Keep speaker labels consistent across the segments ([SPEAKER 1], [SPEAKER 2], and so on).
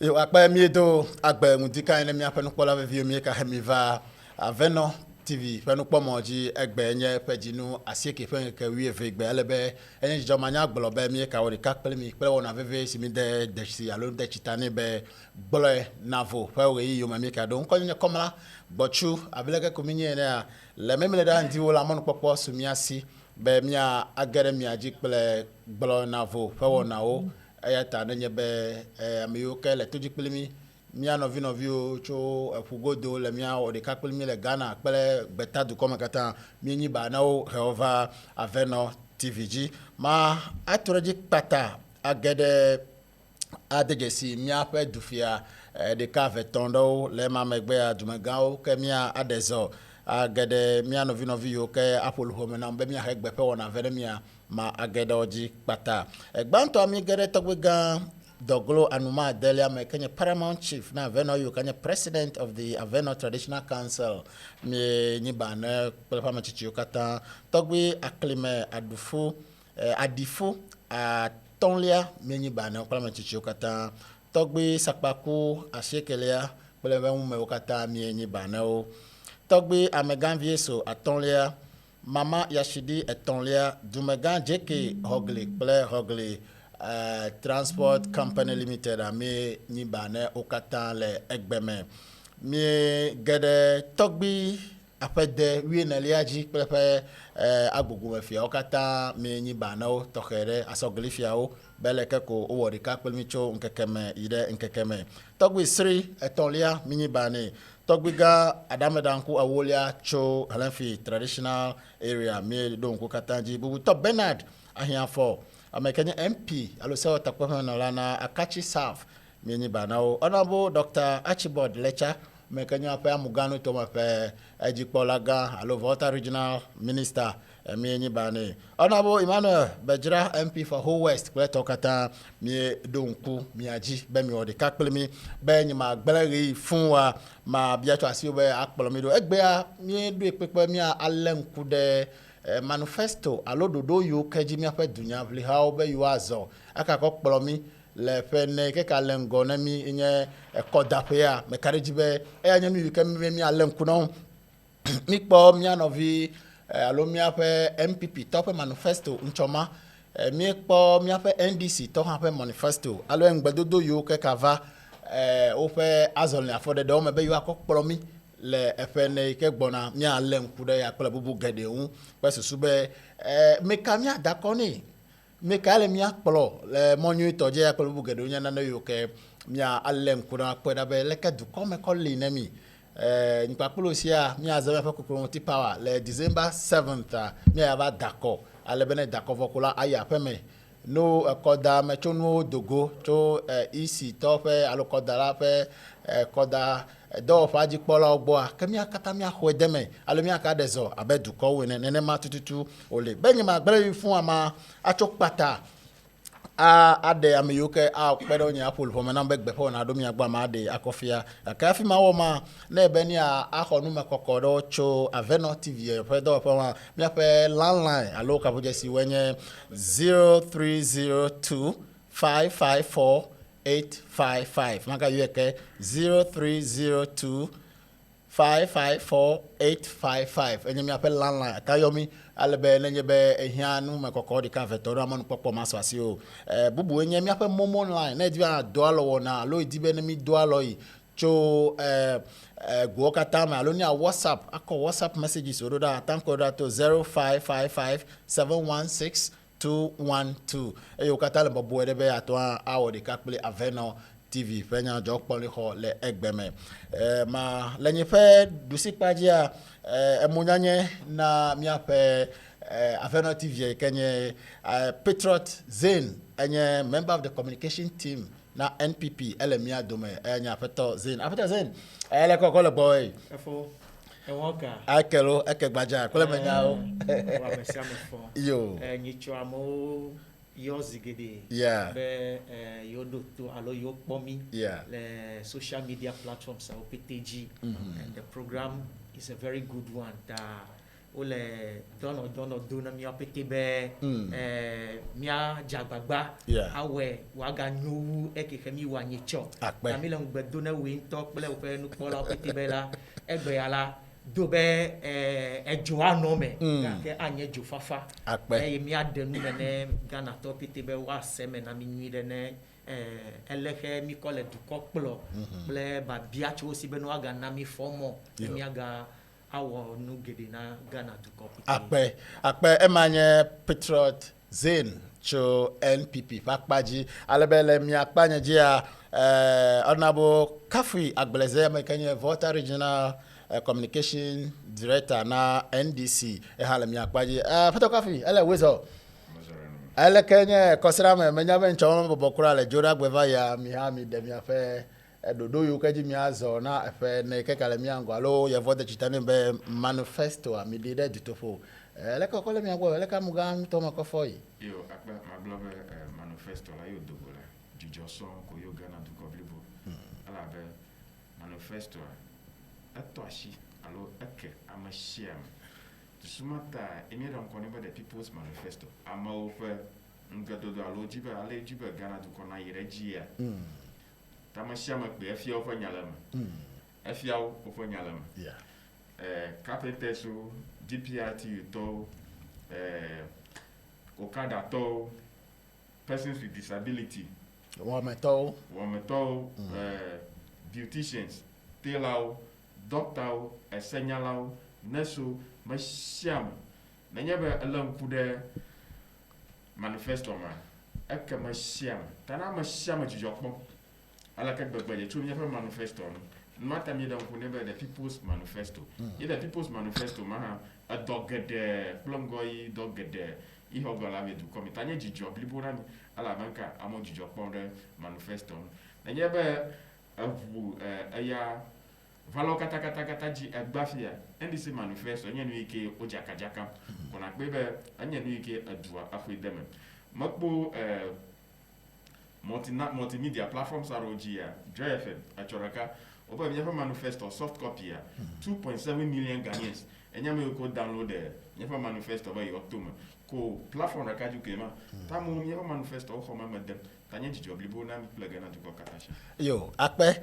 [SPEAKER 1] Yo akpa mi do agba mudika ene mi apenu kpola ve mi ka hemi va aveno TV penu kpomo ji egbe enye pejinu asieke fen ke wi ve egbe elebe enye jo manya gbolo be mi ka wori ka pele mi pele wona veve si mi de si alo de chitane be gbolo navo pe we yi yo ma mi ka do nko nye komala gbochu abileke kominye ne le memele da ndi wola mon popo sumiasi be mi agere mi aji pele gbolo navo pe wona o ayata nenye be amioke le toji pelimi mia novi o cho fugodo le mia o de ka pelimi le Ghana pele beta du comme kata mi ni ba na o hova aveno tvg ma atoreji pata agede adegesi mia pe dufia de ka vetondo le ma megbe adumegao ke mia adezo agede mia novi o ke apolo home na be mia hegbe pe wona vene mia ma ageda oji pata egbanto ami gere togwega doglo anuma delia me kenya paramount chief na Aveno you kenya president of the Aveno Traditional Council mi nyiba na pelepa machichi kata togwi aklime adufu adifu a tonlia mi nyiba na pelepa machichi kata togwi sakpaku ashekelia pelepa mu kata mi nyiba na o togbi ameganvie so atonlia mama yashidi etonlia dumegan jeke hogli ple hogli transport company limited ami nyibane okatan le egbeme mi gede togbi apede wi na liaji ple agbogun mefia okatan mi nyibane o tokere asogli fia o beleke ko o wori ka pelmi cho nkekeme ide nkekeme togbi sri etonlia mi nyibane togbiga adamedanku awolia cho halenfi traditional area mi don ko katanji bubu to Bernard ahiafo amekenya MP alosewa takwa na lana akachi south mi ni banao honorable Dr. Archibald Lecha mekenya pa mugano to mape ejipolaga alo Volta regional minister mi ni bane honorable Emmanuel Bejira MP for Whole West kwa tokata mi donku mi aji be mi odi kakpelemi be nyi ma gbeleri fun wa ma biato asi obe akpolomi do egbe a mi do epepe mi alenku de manifesto alododo yo keji mi ape dunya vli ha obe yo azo aka ko kpolomi le fene ke kalengo na mi nye kodape ya me karejibe anya mi ke mi alenku no mi kpo mi anovi alo mi ape MPP top manifesto nchoma mi kpo mi ape NDC top ape manifesto alo engbedodo yo ke kava o fe azol ni afode do me be yo akokporo mi le fene ke gbona mi alenku de ya pele bubu gede un pe susube me ka mi adakoni me ka le mi akpolo le monyu itoje ya pele bubu gede un na yo ke mi alenku na pe da be le ke du come call le mi nipa polo sia mi azeme fe kokoro ti power le December 7th mi ava dako ale bene dako vokola aya peme no koda me chono dogo to isi to fe alokoda la fe koda do fa ji pola ogbo a kemi akata mi ahwedeme ale mi aka dezo abeduko we nene ma tututu ole benyi ma gbere fun ama achokpata ade ameyuke pedo nya apple for na begbe for na do mi agba ma ade akofia ka fi ma wo ma na ebe ni ahonu me kokodo cho Aveno TV pedo for ma mi ape landline alo ka boje si wenye 0302 554 855 maka yuke 0302 554-855 enye mi apel landline kayomi alebe nenye be ehianu mekoko di ka vetori amonu popo maso asio bubu enye mi apel momo online na diba do alo wona lo idibe ne mi do alo yi cho go kata ma lo ni a WhatsApp ako WhatsApp messages ododa tanko da to 0555716212 eyo kata le bobo edebe ato awo di ka pele Aveno TV fenya jo poli ho le egbeme ma lenye fe dusipajia emunyanye na miape Aveno TV kenye Patriot Zane enye member of the communication team na NPP elemia dome enya Patriot Zane ele kokole boy
[SPEAKER 2] efo ewoka
[SPEAKER 1] akelo ekegbaja kole menyao
[SPEAKER 2] wa mesiamefo
[SPEAKER 1] yo
[SPEAKER 2] nyicho amo yo zigede
[SPEAKER 1] be
[SPEAKER 2] yo doctor alo yo pomi
[SPEAKER 1] le
[SPEAKER 2] social media platforms or PTG and the program is a very good one that wole dɔnɔ do na mía pété bɛ mía dzagbagba
[SPEAKER 1] Yeah.
[SPEAKER 2] awɔe wòaga nyowu ekeke mi wɔ anyi tsɔ
[SPEAKER 1] Akpɛ.
[SPEAKER 2] na mi le ŋugbe do ne woe ŋutɔ kple woƒe nukpɔlawo pété bɛ la egbe ya la do bɛ edzo anɔ me gake anye dzo fafa
[SPEAKER 1] Akpɛ.
[SPEAKER 2] eye míaɖe nu me ne Ghanatɔ pété bɛ woase me na mi nyui ɖe ne eleke mi kɔ le dukɔ kplɔ kple babia tso wosi be ne woaga na mi fɔmɔ ne míaga awɔ nu geɖe na Ghana dukɔ pété.
[SPEAKER 1] akpɛ ema nye Patriot Zane tso NPP ƒe akpadzi alebe le mia akpa nye dzia honorable Kafui Agbleze ame ke nye Volta Regional Communication Director na NDC eha le mia akpadzi Patriot Kafui ele wezɔ ele ke nye kɔsira me menya be ŋtsɔ bɔbɔ kura le Dzoɖagbe va ya mi hã mi ɖe miaƒe ɖoɖo yiwo ke dzi miazɔ na eƒe ne keka le mia ŋgɔ alo yevo de tsita ne be manifesto mi ɖi ɖe dutoƒo leke kɔ le mia gbɔ leke amugã ŋutɔ me kɔfɔ yi.
[SPEAKER 3] Yo akpɛ magblɔ be manifesto la yo dogo le dzidzɔ sɔŋ ko yo Ghana dukɔ blibo elabe manifesto etɔ asi alo eke ame sia ame tusumata emie ɖe ŋkɔ ne be the people's manifesto amewo ƒe ŋugbedodo alo dzi be ale dzi be Ghana dukɔ na yi ɖe dzia tame sia me kpe efiawo ƒe nya le me efiawo woƒe nya le me carpenters wo DPRT tɔwo okada tɔwo persons with disability
[SPEAKER 1] wɔmetɔwo
[SPEAKER 3] wɔmetɔwo beauticians tailorwo doctorwo esenyalawo nursewo me sia me nenye be ele ŋku ɖe manifesto me eke me sia me tana me sia me dzidzɔ kpɔm aleke gbegbe dze tso míaƒe manifesto nu numata mi ɖe ŋku ne be the people's manifesto ye the people's manifesto ma hã edɔ geɖe kple ŋgɔyi dɔ geɖe ihɔ gɔ la be dukɔ mi ta nye dzidzɔ blibo na mi alabenka amewo dzidzɔ kpɔm ɖe manifesto nu nenye be eʋu eya valawo katã dzi egba fia NDC manifesto enye nu yi ke wo dzakadzakam kɔna kpe be enye nu yi ke edua axɔe de me mekpo multimedia platforms aɖewo dzi ya Joy FM etsɔ ɖeka wobe míaƒe manifesto soft copy ya 2.7 million Ghanaians enye ame yiwo download míaƒe manifesto be yewoato me ko platform ɖeka dzi ke ma tamu míaƒe manifesto xɔ me dem ta nye dzidzɔ blibo na mi kple Ghana dukɔ katã sia.
[SPEAKER 1] Yo akpɛ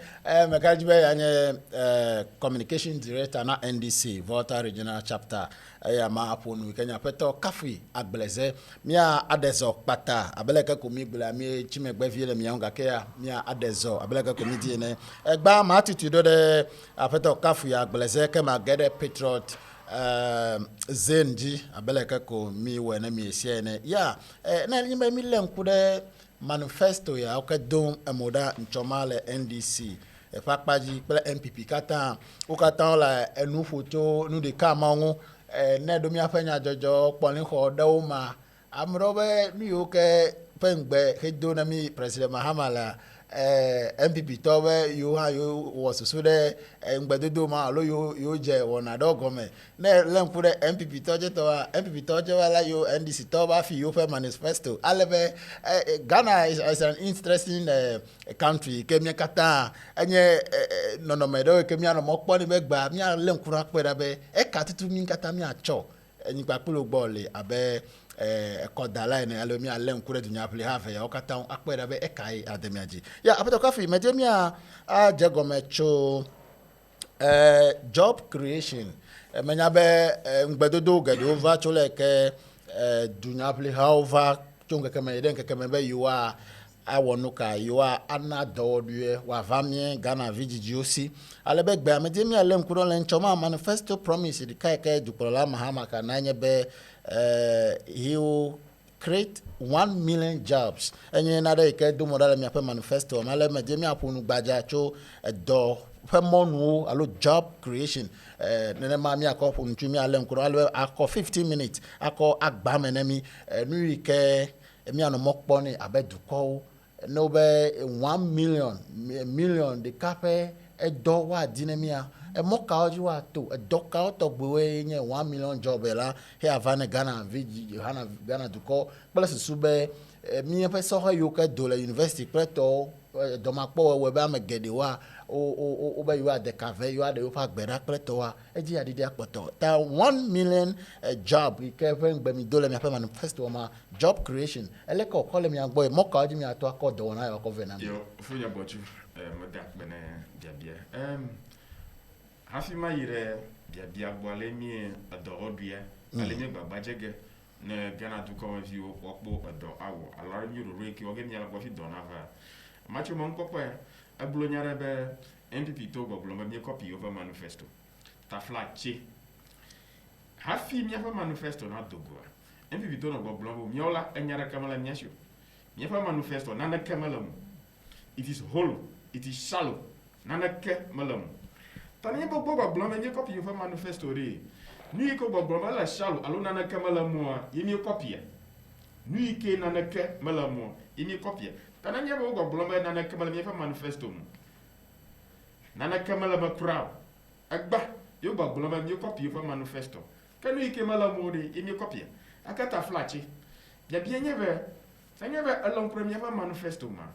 [SPEAKER 1] meka dzi be yanye communication director na NDC Volta Regional Chapter eya ma aƒo nu ke nye aƒetɔ Kafui Agbleze mia adezɔ kpata abeleke ko mi gblea mi tsimegbevi le mia ŋu gake ya mia adezɔ abeleke ko mi di ene egba ma tutu ɖo ɖe aƒetɔ Kafui Agbleze ke ma ge ɖe Patriot Zane dzi abeleke ko mi wɔ ne mi esia ene ya ne nye be mi le ŋku ɖe manifesto ya wo ke dom emo ɖa ŋtsɔma le NDC eƒe akpadzi kple NPP katã wo katã le enu ƒo tso nu ɖeka ma ŋu ne ɖo míaƒe nyadzɔdzɔ kpɔlixɔ ɖewo ma ame ɖewo be nu yiwo ke ƒe ŋgbe hedo na mi president Mahama la NPP tɔwo be yiwo hã yiwo wɔ susu ɖe ŋgbedodo ma alo yiwo dze wɔna ɖewo gɔme ne le ŋku ɖe NPP tɔwo dze tɔwoa NPP tɔwo dze la yiwo NDC tɔwo ba fi yiwo ƒe manifesto ale be Ghana is an interesting country ke mía katã enye nɔnɔme ɖewo ke mía nɔ mɔ kpɔ ne be gba mía le ŋku ɖa kpe ɖa be eka tutu mi katã mía tsɔ enyikpakpolo gbɔ le abe ekɔdala ene alo mía le ŋku ɖe dunyaƒle ha ve yawo katã akpɛ ɖa be eka yi ade mía dzi ya aƒetɔ Kafui medze mía adze gɔme tso job creation menya be ŋgbedodo geɖewo va tso le ke dunyaƒle hawo va tso ŋkeke me yi ɖe ŋkeke me be yewoa awɔ nu ka yewoa ana dɔwɔɖuie wòava mie Ghana vi dzidziwo si ale be gbea medze mía le ŋku ɖɔ le ŋtsɔma manifesto promise ɖeka yi ke dukplɔla Mahama kana nye be he will create 1 million jobs enye na ɖe yi ke do mo ɖa le miaƒe manifesto ma le medze míaƒo nu gbadza tso edɔ ƒe mɔnuwo alo job creation nenema míakɔ ƒo nu tso mía le ŋku ɖɔ ale akɔ 15 minutes akɔ agba me ne mi nu yi ke míanɔ mɔ kpɔ ne abe dukɔwo ne wo be 1 million ɖeka ƒe edɔ woadi ne mía emɔ kawo dzi woato edɔ kawo tɔgbewoe nye 1 million job la he ava ne Ghana Ghana dukɔ kple susu be mi pe so ha yo ka do la university preto do ma po we ba me gede wa o ba you are the cave you are the ofa gbera preto wa e ji adidi apoto ta 1 million job ke fen gbe mi do le mi pe manifesto ma job creation ele ko call me agbo mo ka ji mi ato akodo na yo ko ve na
[SPEAKER 3] yo fu ya boju mo da bene bia hafi ma yire bia bo ale mi adorodua ale mi gbagbaje ne Ghana to come view okpo edo awo alare mi ro reki oge mi ala kwa fi dona va macho mon ko pa abulo nyare be NPP to goglo me copy over manifesto ta flache hafi mi afa manifesto na dogo NPP to no goglo mi ola enyare kamala nyasho mi afa manifesto na kamala mu it is hollow it is shallow na kamala mu tani bo goglo me copy over manifesto re Nui ko gbogbo la shalu alo nana ke mala mo yemi copy nui ke nana ke mala mo yemi copy tananya bo gbogbo ma nana ke mala mi fa manifesto mo nana ke mala ma crowd agba yo gbogbo ma mi copy fa manifesto ka nui ke mala mo de yemi copy akata flachi ya bien nyebe sanya be alon premier fa manifesto ma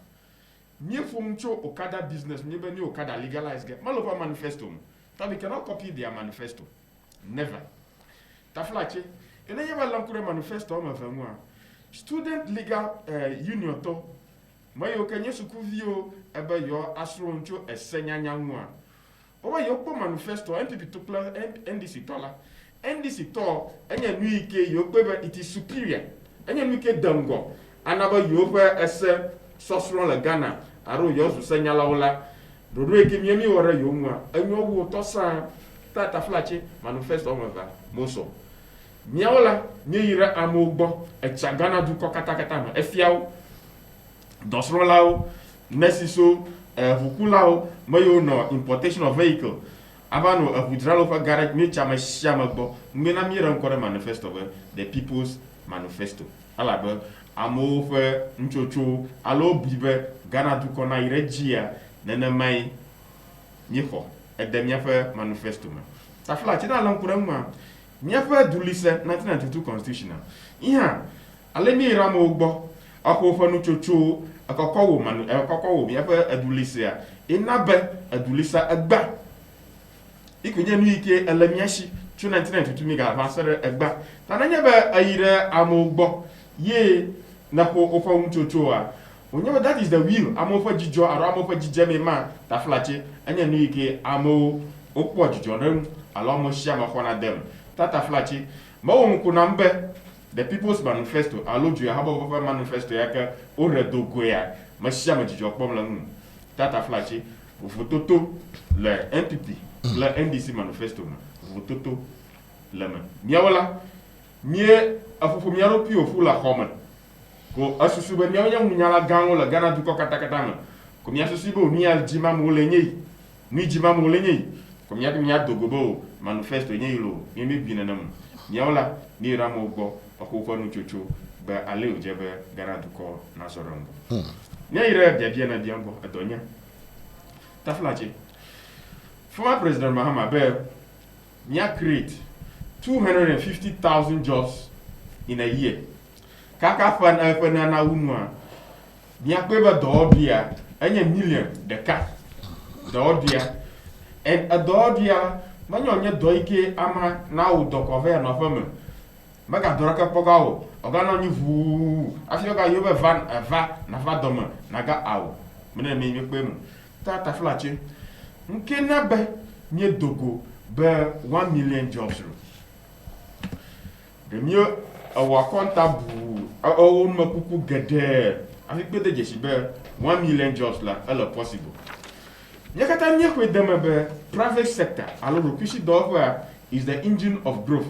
[SPEAKER 3] mi fumcho okada business mi be ni okada legalize get malo fa manifesto mo tabi cannot copy their manifesto. Never. Taflache. Ene yeba lankure manifesto ma famwa. Student legal union to. Mayo kenye sukuvio ebe yo asroncho esenyanya nwa. Owa yo po manifesto NPP to plan NDC tola. NDC to enye nuike yo pebe it is superior. Enye nuike dango. Anaba yo pe ese sosron le Ghana. Aro yo su senyala wala. Dodo ekimiemi wora yo nwa. Enyo wo to sa ta flache manifesto omeva moso miaola nyira amogbo echagana du kokata ma efiao dosrolao nesiso vukulao mayo no importation of vehicle abano abudralo fa garage mi chama shama gbo ngena mira nkore manifesto be the people's manifesto ala be amofe nchocho alo bibe gana du kona irejia nene mai nyifo edemia fe manifesto ma tafla china lankura ma nyafa dulise 1992 constitutional iha alemi ramo ogbo akofo nu chocho akokwo manu akokwo nyafa adulise a inabe adulisa agba ikunye nu ike elemiashi 1992 mi ga vasere agba tananya ba ayire amogbo ye na ko ofo nu chocho a onye that is the will amofo jijo aro amofo jijeme ma taflache anya nu ike amo okpo jijo na alo mo shia ma khona dem tata flache mo nku na mbe the people's manifesto alo ju habo of manifesto yaka o redogo ya ma shia ma jijo pom la nu tata flache o fototo le NPP le NDC manifesto ma fototo le ma miawala mie afofo miaro pi ofu la khoma ko asusu be miawo nyam nyala gango la Ghana du ko katakata ma ko mi asusu be mi al jima mo le nyei ni jima mo le nyei ko mi dogobo manifesto nyei lo mi bi nanam miawla ni ramo go akofo nu chocho ba ale ojebe Ghana du ko na sorongo nyei re bia na diambo adonya taflache former president Mahama be nya create 250,000 jobs in a year kaka fan na unwa nya kweba doobia anya million de ka doobia and adoobia manyo doike ama na udokove na fama maga doraka pogao ogana nyi vu afio ga yobe van eva na vadoma naga awo mena me kwemu tata flache nke na be nye dogo be 1 million jobs ro de mieux awa konta bu o ma kuku gede avec be de jeshi be 1 million jobs la all possible nyakata nye ko dem be private sector alo rokishi dofa is the engine of growth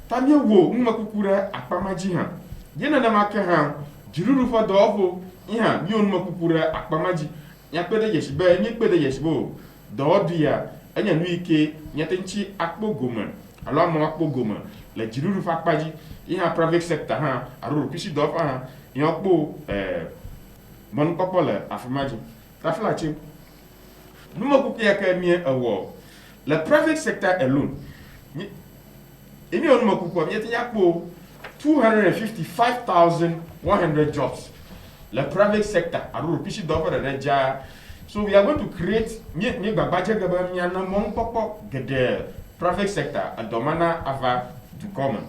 [SPEAKER 3] tamye wo ma kukura akpamaji ha yena na make ha jiruru fa dofo iha mi on ma kukura akpamaji nyakpe de jeshi be nyekpe de jeshi bo do dia anya nu ike nyatenchi akpogoma alo amọ akpogoma le jiruru fa akpaji iha private sector ha aro rokishi dofa ha yokpo mon popole afamaji taflachi numo kukia ka mi awo le private sector alone emi onu makuku mi yeti yakpo 255,100 jobs. The private sector, so we are going to create the private sector and Domana Ava to come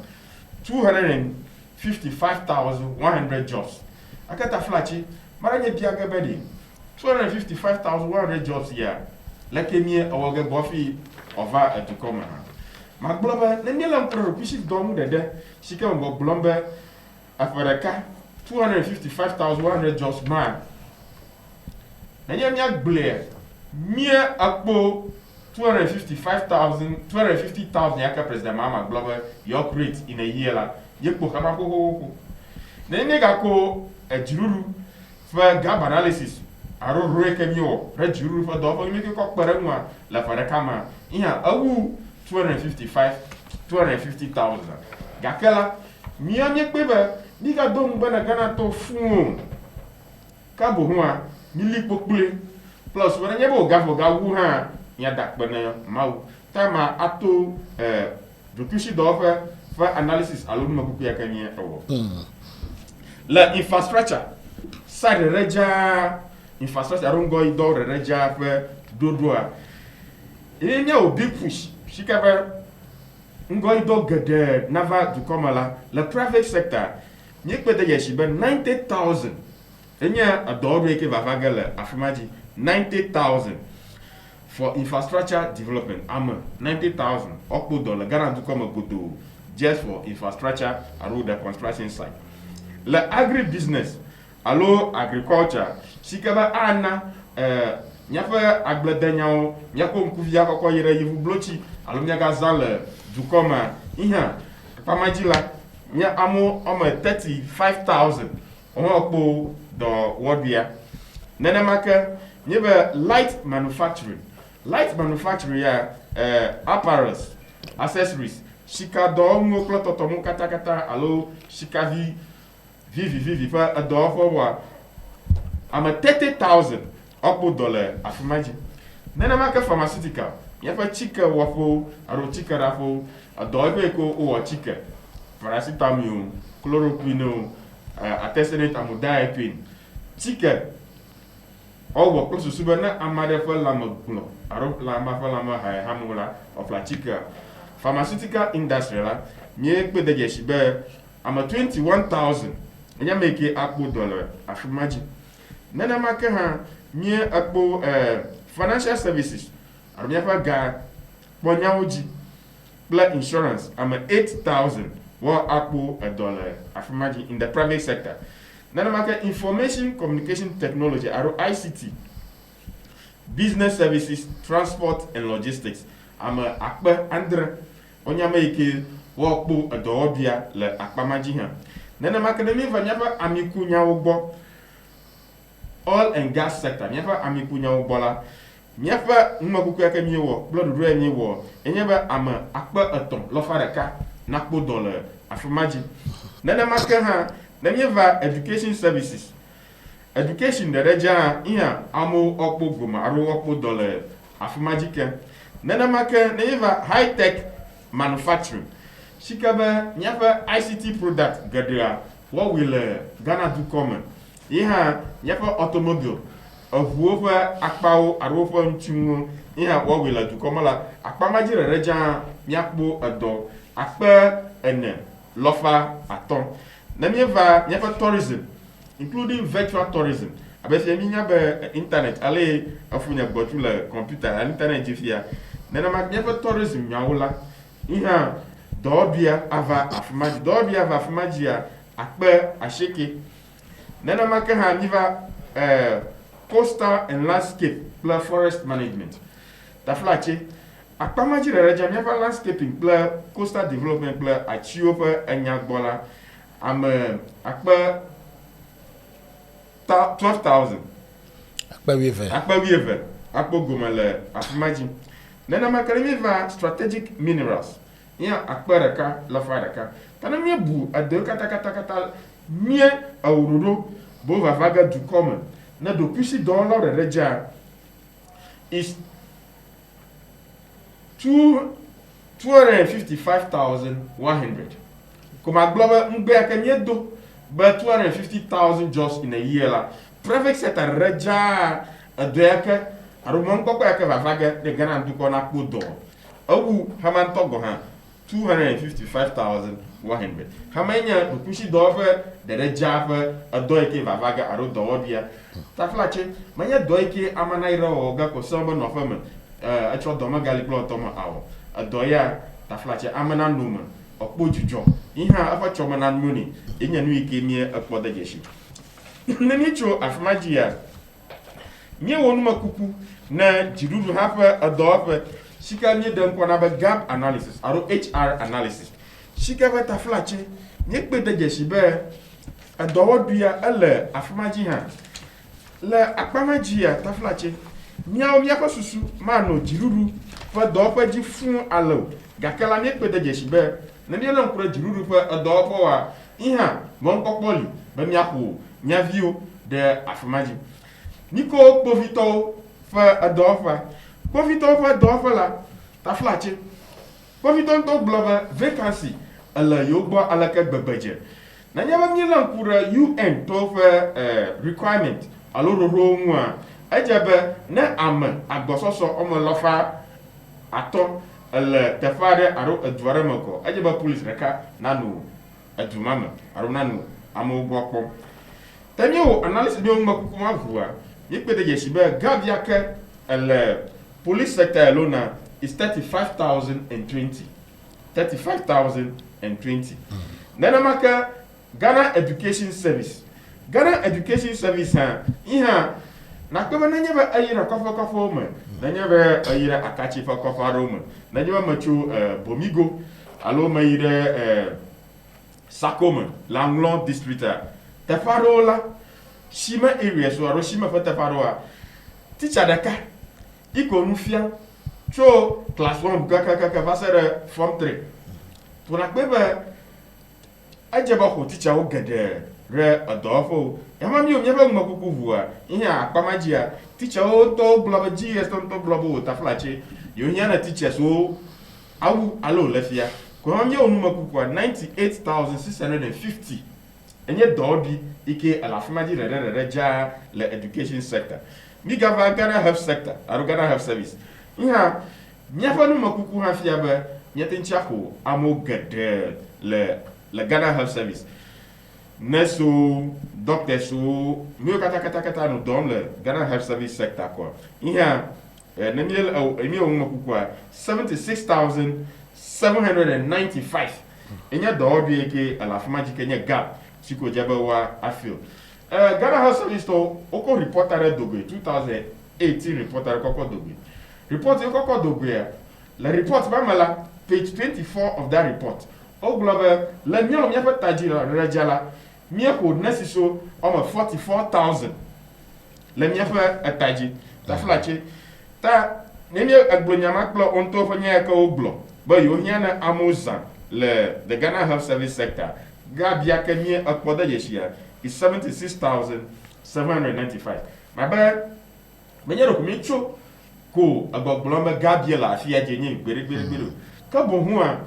[SPEAKER 3] 255,100 jobs. Akata flachi, maranye biaga bedi 255,100 jobs here. Like me, our Buffy over to come. Magblomba, Naniela Pro, Bishop Dom, the Chicago Blomber, Africa, 255,100 jobs, man. Nanyam Blair, mere Akbo 250,000 Yaka President Mama Blomber, York rate in a year. Yeko Kamako. Nenegako, a Juru for gap analysis. Aro Rekemio, Red Juru for Dover, make a cock Paramwa, La Farakama, Iha, Awu. 250,000. Gakela, mianye kwebe, niga dom bana gana to fun. Kabo hua, mili pokule. Plus, wana nyebo gafo gawu ha, nya dak bana mau. Tama ato, dokushi dofe, for analysis, alonu mabuku ya kanye awo. La infrastructure, side reja, infrastructure, arongo ido reja, fe dodoa. Enya o big push. Shikaba Ngoido Gede Nava du Komala, the private sector, Nyekpede Yeshiba 90,000. Enya Adoreke Vavagala Afimaji 90,000 for infrastructure development. 90,000 Okbo dollar Ghana du Koma Goto just for infrastructure around the construction site. The agribusiness, allo agriculture, Shikaba Anna Nyafa Agbledanyao, Nyako Nkuvia Koko Yere Yivu Blochi. Alors nya gazal du koma iha pamajila nya amo 35,000 on do wodbia nana maka nyebe light manufacturing ya apparels accessories shika do ngo klototo mu kata alo shika vivi fa do for wa am 30,000 okpo dollar afumaji nana maka pharmaceutical yafa chika wafo aro chika rafo adoibe ko o chika paracetamol chloroquine artesunate amodiapine chika owo close subana amade fa lamaglo aro lama fa lama hamula of la chika pharmaceutical industry la nye pe de yeshibe ama 21,000 enya make akpo dollar afumaji nana maka ha nye akpo financial services Armiafa ga Bonyaoji Black insurance ama 8,000 wa akpo $1 afimaji in the private sector. Nana market information communication technology aro ICT business services transport and logistics ama akpa andre onyama ike wa akpo $1 le akpamaji ha. Nana market mi vanyafa amikunya ugbo oil and gas sector nyafa amikunya ugbo la Nyafa mmakuku yake miwo blood red miwo enyeba ama akpa atom lofareka nakpo $1 afumaji nana maka ha na nyeva education services education dereja iya amu okpo goma aro okpo $1 afumaji ke nana maka na nyeva high tech manufacturing shikaba nyafa ICT product gadra what will Ghana do common iha nyafa automobile ovuofa akpao arofa ntimu iha wawela du komala akpamaji reja nyakbo ado akpa ene lofa aton na mieva nyafa tourism including virtual tourism abese mi nyabe internet ale afunya botula computer internet jifia na nyafa tourism nyawula iha dobia ava afumaji ya akpa asheke na maka ha niva coastal and landscape plus forest management. Taflache, akpamaji reja miava landscaping plus coastal development plus achiopa enyagbola am akpa 12,000. Akpa wieve. Akpo gomele akpamaji. Nena makarimi va strategic minerals. Ya akpa reka la fareka. Kana mi bu ade kata mie awurudo bo va vaga du common. Na do pusi dollar reja is 255,100. Comme à globe, m'bé kenye do, but 250,000 jobs in a year la. Private sector reja adoyake, arumon koko yake vavaga de Ghana duko na kudo. Awu haman togo ha 255,100. Hamanya dukushi dove de reja fa adoyake vavaga aro dodia. Taflache, manya doyake amanaira oga ko samba no fama. Acho doma galiklo toma awo. Adoya taflache amana numa. Okpo jujo. Iha afa choma nan muni. Inya nu ike mie akpo da jeshi. Nani cho afmagia. Mie wonu makuku na jirudu hafa adofa. Shika mie dem ko na ba gap analysis, aro HR analysis. Shika ba taflache. Nye kpe da jeshi be adowo duya ele afmaji ha. Le akpamagia taflache. Mia fa susu mano jirudu fa dofa ji fun alo. Gakala nye kpe da jeshi be na ni lan kura jirudu fa adofa wa iha mon kokoli be miako nya view de afmaji niko povito fa adofa la taflache povito to bloba vacancy ala yogba ala ka gbebeje na nya ba mi lan kura UN to fa requirement aloro ro mu a ajabe na am agbososo omo lofa ato ala tafade aro adware mako ajaba police reka nanu adumama aro nanu amo gbokpo tanyo analysis bi on makuku mavua yekpede yeshibe gabia ke le police sector alone is 35,020 nana maka Ghana Education Service ha iha na kweba nanya ba ayira kofo me nanya ba ayira akachi fa kofaro me nanya ba machu bomigo alo mayire Sakoma, Langlon district. Tefarola, Shima area, so Aroshima for Tefaroa. Teacher Daka, Iko Nufia, Cho, class 1, Gaka Vasera, form 3. Pour la Queba, Ajabako teacher who get there, Re Adolfo, Yamami, never Makuku, Iha, Pamagia, teacher who told Blabaji, Estonto Blabo, Taflache, Yoniana teacher, so Awu, Allo, Lefia. Kwa mye onumakukwa 98,650 enye dobi ike alafimaji reja le education sector mi gava Ghana health sector aro Ghana health service iha nyafa numakuku ha fiaba nyete nchako amo gede le Ghana health service neso doctor so mi kata no don le Ghana health service sector kwa iha emi onumakukwa 76,795 enya dobi eke alafimaji kenye gap siko jabawa afil Ghana Health Service to oko reporter dobe 2018 reporter koko dobe report koko dobe la report ba mala page 24 of that report o global la nyo mi afata jira rejala mi ko nesiso o 44,000 la mi afa ataji ta flache ta nemi agbonyama klo onto fanya ka oglo ba yo hiana amozan the Ghana Health Service sector Gabia Kenya akpoda yeshia is 76,795. My bad. Menya rokumicho ko agbogbulamba Gabia la afia jenye gbere. Ka bonhua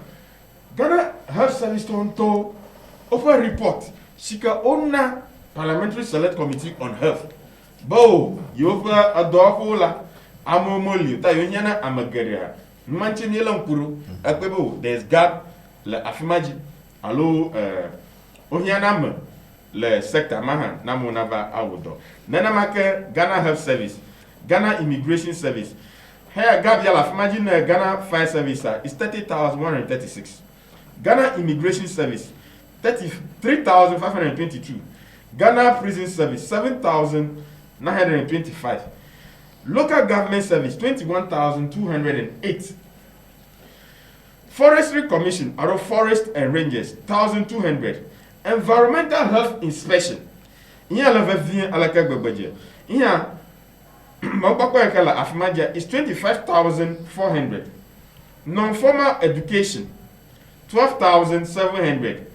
[SPEAKER 3] Ghana Health Service tonto offer report shika onna Parliamentary Select Committee on Health. Bo yofa adofo la amomoli ta yonyana amagaria. Manchini lampuru akbebo there's gap la afimaji alo ohianam le sector mahan namonaba awodo nana make Ghana Health Service Ghana Immigration Service here gabia la afimaji na Ghana Fire Service is 30,136 Ghana Immigration Service 33,522 Ghana Prison Service 7,925 Local Government Service 21,208 Forestry Commission, or Forest and Rangers, 1,200. Environmental Health Inspection. Inya la vevien alaka gbegbeje. Inya mabako ekala afmaja is 25,400. Non-formal education, 12,700.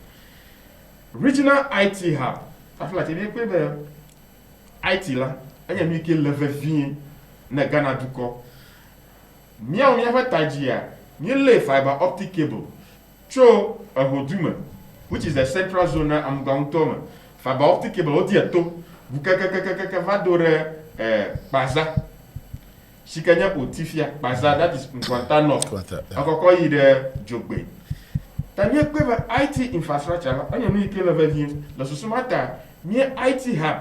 [SPEAKER 3] Regional IT Hub. Afla tebe kwebe IT la, anya mi ke la vevien na Ghana duko. Miya fa tajia. Nyele fiber optic cable cho ahoduma which is the central zone am gangtoma. Fiber optic cable odiato. Bukaka vadore baza. Shikanya otifia baza, that is Nkwanta North. Akoko yi de Jogbe. Tanya kweva IT infrastructure la anya no ike level here. La susumata near IT hub.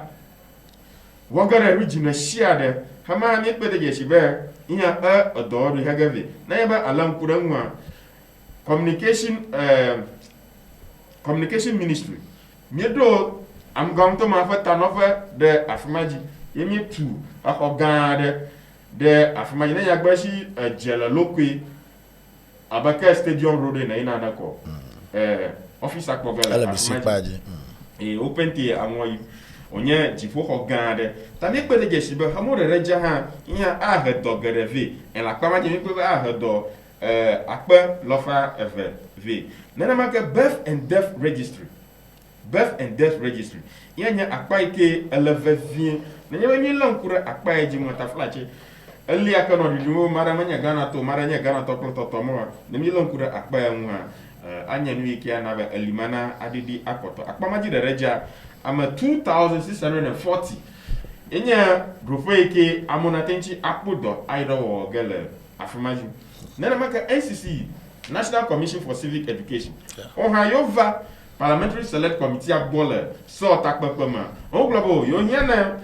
[SPEAKER 3] Wagara region share de hama mi pede je shibe iya odo ri hagave. Na yaba alam kuranwa communication ministry. Miedo am going to ma fa tanofa de afmaji. Yemi tu akogade de afmaji na yagbashi jela lokwe abaka stadium road na ina nako office akpogala afmaji open tie anwoyi onye jifo hogade tani pede je sibe hamore reja ha iya ahedo gereve en la kwamaji mi pe ahedo akpe lofa v nana make birth and death registry yanya akpa ike elevevie nanya wenyi lankura akpa eji mwata flache eli aka no didu mara manya gana to klototo mo nemi lankura akpa ya nwa anya nu ike na ba elimana adidi akoto akpa maji de reja ama 2640 enya grofo ike amona tenchi akpudo aido wo gele afamaji nana make NCC National Commission for Civic Education Ohayova Parliamentary Select Committee agbole so takpepema on glabo yo hiana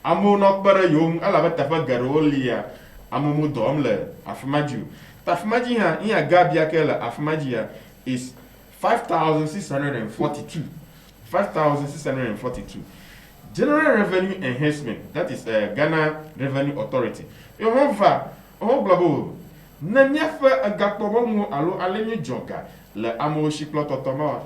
[SPEAKER 3] amono pere yo alaba tafa garolia amomo domle afmaju tafmaji ha iya gabia kele afmaji ya is 5642 General Revenue Enhancement, that is Ghana Revenue Authority yo hova on glabo na nyafa agakpobo mu alo alenye joga le amo shiklo totoma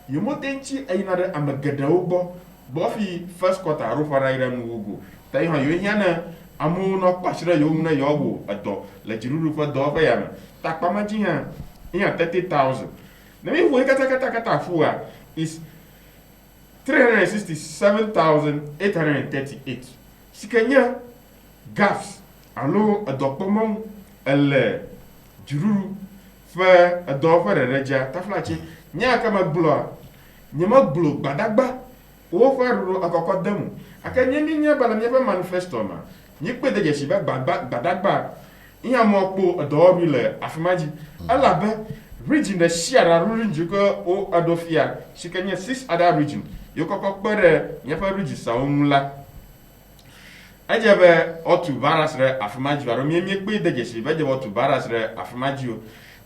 [SPEAKER 3] yomotenchi ainare amagadawo bo fi first quarter ro fara ira nugo tai ha yo hiana amu no kwashira yo na yo bo ado le jiruru fa do fa ya takpamaji ha iya 30,000 na mi wo kata fuwa is 367,838 sikanya gas alo adopomon ele jiruru fa ado fa reja taflachi nya kama glo nyama glo badagba o fa ru akoko demu akanye ni nya bala nya fa manifesto ma nyi pe de jeshi ba badagba iya mo po ado bi le afmaji alabe region the share region ko o adofia shikanye 6 other region yokoko pere nya fa region sa onla ajebe otu barasre afmaji aro mi pe de jeshi ba je otu barasre afmaji o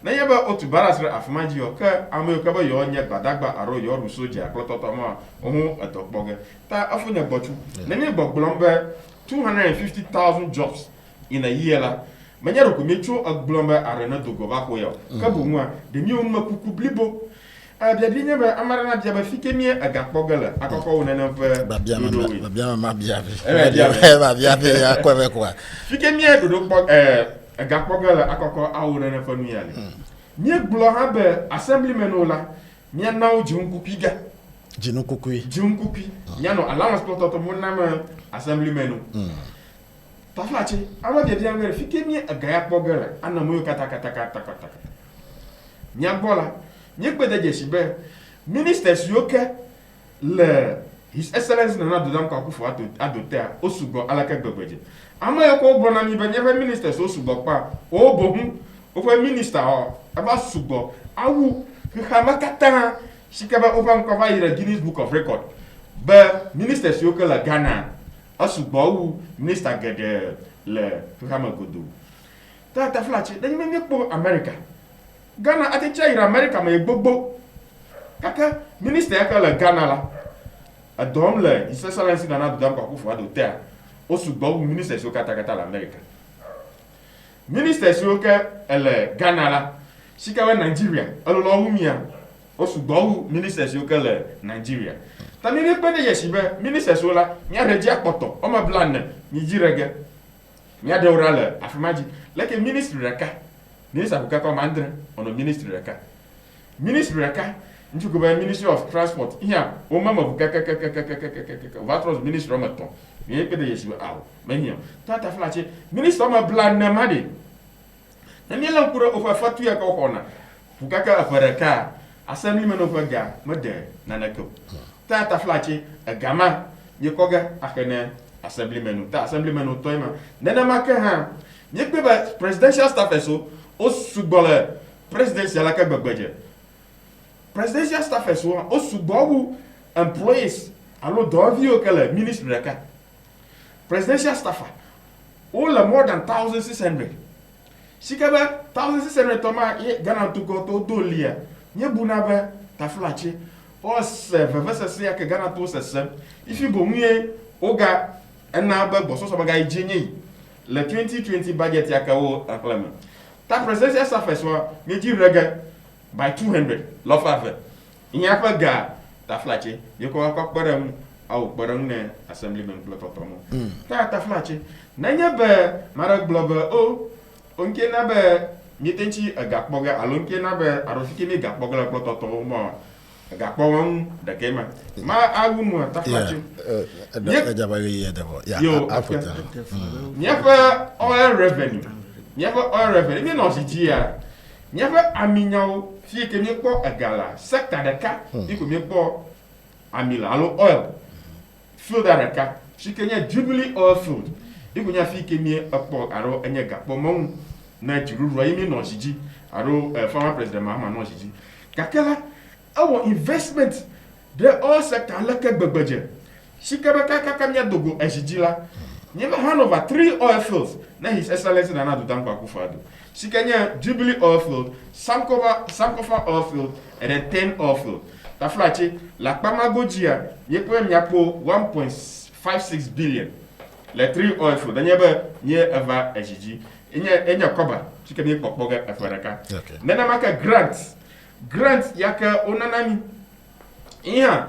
[SPEAKER 3] na yaba otu barasre afmaji o ka amoyoka ba yo nya badagba aro yo ru soja klototo ma ohun atokpoge ta afunya gbochu na mi gbogbombe 250,000 jobs in a year la manyaro ko mecho agblombe arena dogo ba ko yo ka bu nwa de mi on makuku blibo abia bi nya ba amara na bia ba fike mi agakpogala akoko wona na fa
[SPEAKER 1] babia ya kwa kwa
[SPEAKER 3] fike mi dodo agakpogala akoko awona na fa nu yale mi glo ha be assemblyman ola mi na o junkupiga
[SPEAKER 1] jinukukui
[SPEAKER 3] nya no allowance to mo na ma assemblyman taflachi ama bia ngere fike mi agakpogala ana mo kata nya bola nye pede jeshibe ministers yoke le his excellence na dodam ka kufu adote osugo alaka gbegbeje ama yoko bona mi benye ministers osugo pa o bohun o fe minister o aba sugo awu khama kata shikaba open cover ira Guinness Book of Record be ministers yoke la Ghana osugo wu minister gede le khama godo ta flachi den me po America Ghana ati chaira America ma gbogbo kaka minister yakala Ghana la adom le his excellence na dodam ka kufu adote osugbo minister so kata la America minister so ka ele Ghana la shikawa Nigeria alolo humia osugbo minister so ka le Nigeria tani ni pede yesibe minister so la nya reji apoto o ma plan ni jirege nya de orale afimaji like ministry reka minister kuka commander ono ministry reka njugo ba Ministry of Transport here o mama kuka vatros ministry omaton ni pede yesibe awo menyo tata flache minister ma plan na made na ni lankura o fa fatu ya ko hona kuka ka afareka assemblyman of ga mode nanako ta flache agama yekoga akene assemblyman ta assemblyman toima nena maka ha yekbe ba presidential staff eso o sugbole presidential aka gbagbaje presidential staff eso o sugbobu employees alo dovio kala ministry aka presidential staffer all more than 1600 sikaba 1600 toma Ghana to go to dolia nye bunabe ta flache o se vevese se ya ke Ghana to se if you go mie oga na ba boso so baga ijenye le 2020 budget ya ka o acclaim ta presidential surface wa meji rega by 200 lofave inya pa ga ta flache yeko akokpere mu au kpere ne assemblyman blototomo ta flache na nya be mara globe o onke na be mitenchi agakpoga alonke na be arofike mi gakpoga la blototomo mo agakpowon de kema ma agumu ta flache nyefa oil revenue mi no sijia nyefa aminyawo fi ke mi po agala sector de ka iko mi po amila alo oil field araka fi ke nya Jubilee oil field iko nya fi ke mi po aro enye gapo mo na jiruru ayi mi no siji aro former president Mahama no siji kakela our investment the oil sector alaka gbagbaje shikaba kamya dogo ejijila never hand over 3 oil fields na his excellency Nana Addo Dankwa Akufo-Addo shikanya Jubilee oil field Sankofa oil field and then 10 oil field ta flache la pamagojia yepo miapo 1.56 billion le 3 oil field anyebe nye eva ejiji enya koba shikanya kokboga afaraka nena maka grant yaka onanami iya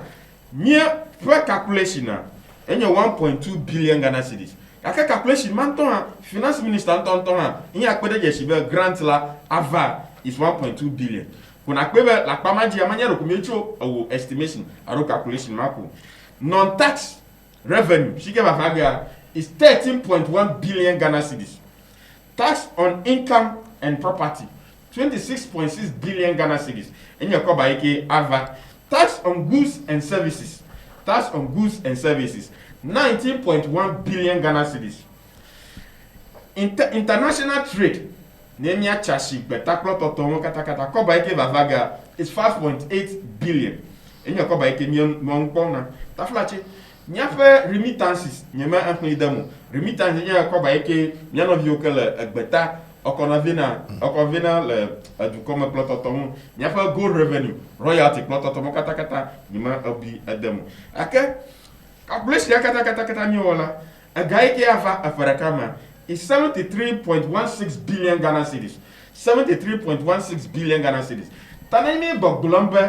[SPEAKER 3] nye per calculation na enye 1.2 billion Ghana cedis aka calculation manton finance minister tonton iya akpede je sibe grant la ava is 1.2 billion kuna akpebe la pamaji amanya rokumecho o estimation aro calculation mako non tax revenue shike bafaga is 13.1 billion Ghana cedis tax on income and property 26.6 billion Ghana cedis enye ko ba ike ava tax on goods and services 19.1 billion Ghana cedis. International trade nemia chashi betaklo totomo katakata ko ba ike bavaga is 5.8 billion. Enye ko ba ike monpona. Taflachi nyafe remittances nyema ankwidamo. Remittances enye ko ba ike nyano viokele egbeta okonavina le adukoma plototomo nyafa gold revenue royalty plototomo katakata nyima obi ademo ake calculation katakata nyola agaike ava afarakama is 73.16 billion Ghana cedis 73.16 billion Ghana cedis tanani bogblombe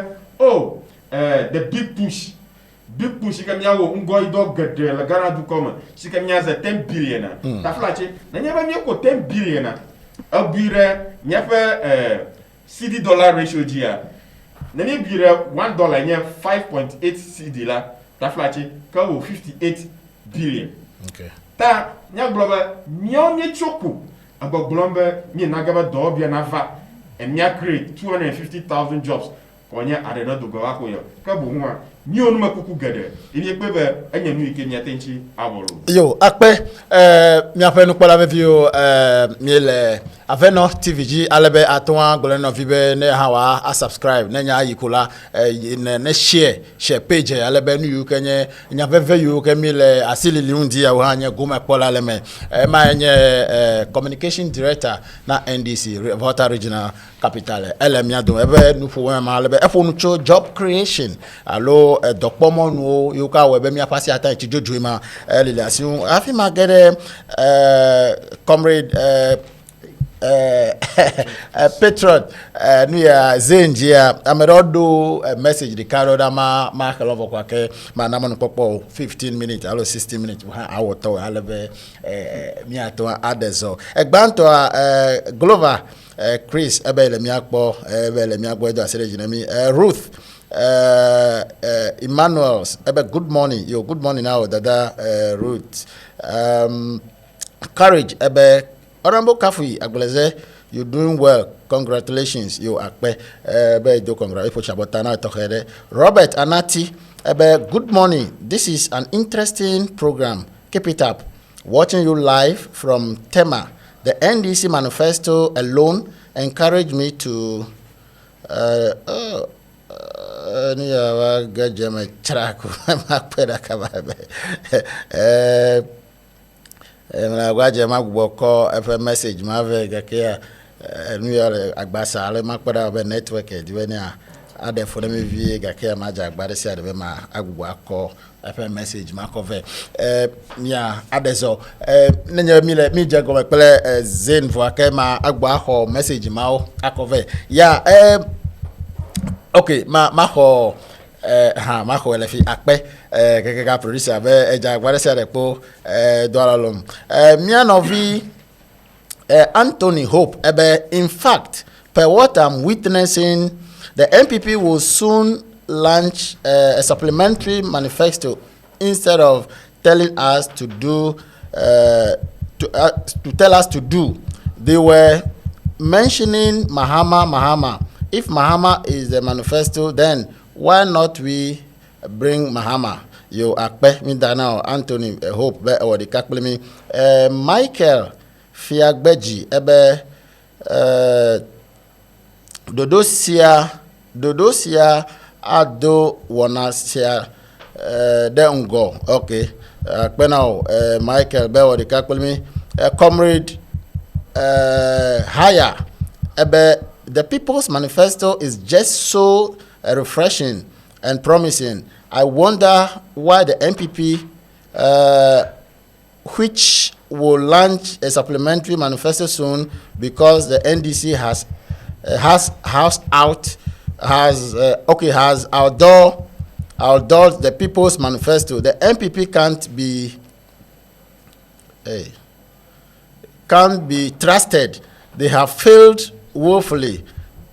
[SPEAKER 3] the big push ikamyawo ngoido gede la Ghana dukoma sikamyaza 10 billion taflache na nyaba myeko 10 billion abire nyafe CD dollar ratio dia nani bire $1 nya 5.8 CD la taflachi ka wo 58 billion
[SPEAKER 1] okay
[SPEAKER 3] ta nya globa nyonye choku abo glombe ni nagaba do bia na va enya create 250,000 jobs konya adena do go akoyo ka bo ho a ni onu makuku gede ini pebe enya nu ike nya tenchi aboro
[SPEAKER 1] yo akpe mi afenu kpala me vio mi le Aveno TVG alebe atwa goleno vibe ne hawa a subscribe ne nya yikola ne share page alebe nu yu kenye nya veve yu kemi le asili liundi ya wanya goma kpola leme ma nye communication director na NDC Volta Regional Capital elemia do ebe nu fo ma alebe efo nu cho job creation alo dokpomo nu yu ka webe mi apasi ata ti jojo ma relation afi ma gere comrade Petron nuya zenjia amerodo message the card ma hello kwa ke ma na mo popo 15 minutes alo 16 minutes ha awoto alebe mi ato adezo egbanto Glover Chris ebele mi akpo edo asere jinami Ruth Emmanuel ebe good morning now dada Ruth courage ebe Honorable Kafui Agbeleze You're doing well. Congratulations. You akpe. Do congratulations. Robert Anati. Good morning. This is an interesting program. Keep it up. Watching you live from Tema. The NDC manifesto alone encouraged me to message network ade for me vie gake ma jagbare si ade ma agbo akọ message ma cover ade so nenya mi je go pele zen for ake ma agbo akọ message ma akove okay ma ho ma ho le fi ape keke ga producer be jagbare si ade po dolalom mi novi Anthony Hope in fact per what I'm witnessing, the NPP will soon launch a supplementary manifesto instead of telling us to do to tell us to do. They were mentioning Mahama. If Mahama is the manifesto, then why not we bring Mahama? You akpe me now Anthony Hope be or the kakplemi Michael Fiagbeji Dodosia Ado Wanasia Dengo. Okay. Now Michael Bewa the Kakulmi Comrade Haya the People's Manifesto is just so refreshing and promising. I wonder why the MPP which will launch a supplementary manifesto soon, because the NDC has outdoors the People's Manifesto. The MPP can't be trusted. They have failed woefully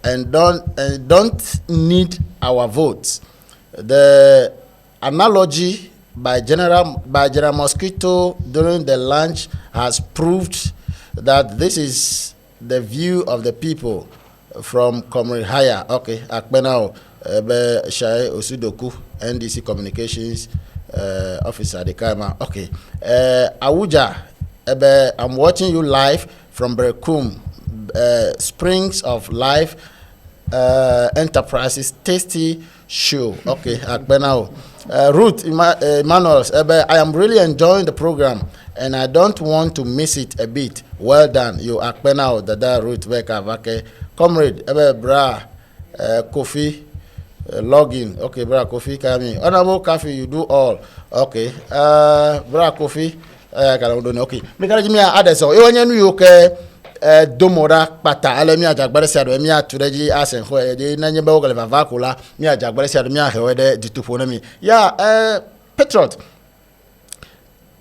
[SPEAKER 1] and don't need our votes. The analogy by General Mosquito during the launch has proved that this is the view of the people. From Comrade Haya, okay, Akbenao, Shai Osudoku, NDC Communications Officer, the Kaima, okay. Awuja, I'm watching you live from Berekum, Springs of Life Enterprises, tasty show, okay, Akbenao. Ruth Emmanuel, I am really enjoying the program and I don't want to miss it a bit. Well done, you Akbenao, Dada Ruth Beka Vake. Comrade, bra, Kofi, login. Okay, bra, Kofi, Kami. Honorable Kofi, you do all. Okay. Bra, Kofi, okay. Mekara jimia adeso. Ewa nyenu yoke domora pata. Ale miya jagbare siado. Miya tureji asen kwe. Nanye bewo kale vavakula. Miya jagbare siado. Miya hewede ditupone mi. Patriot.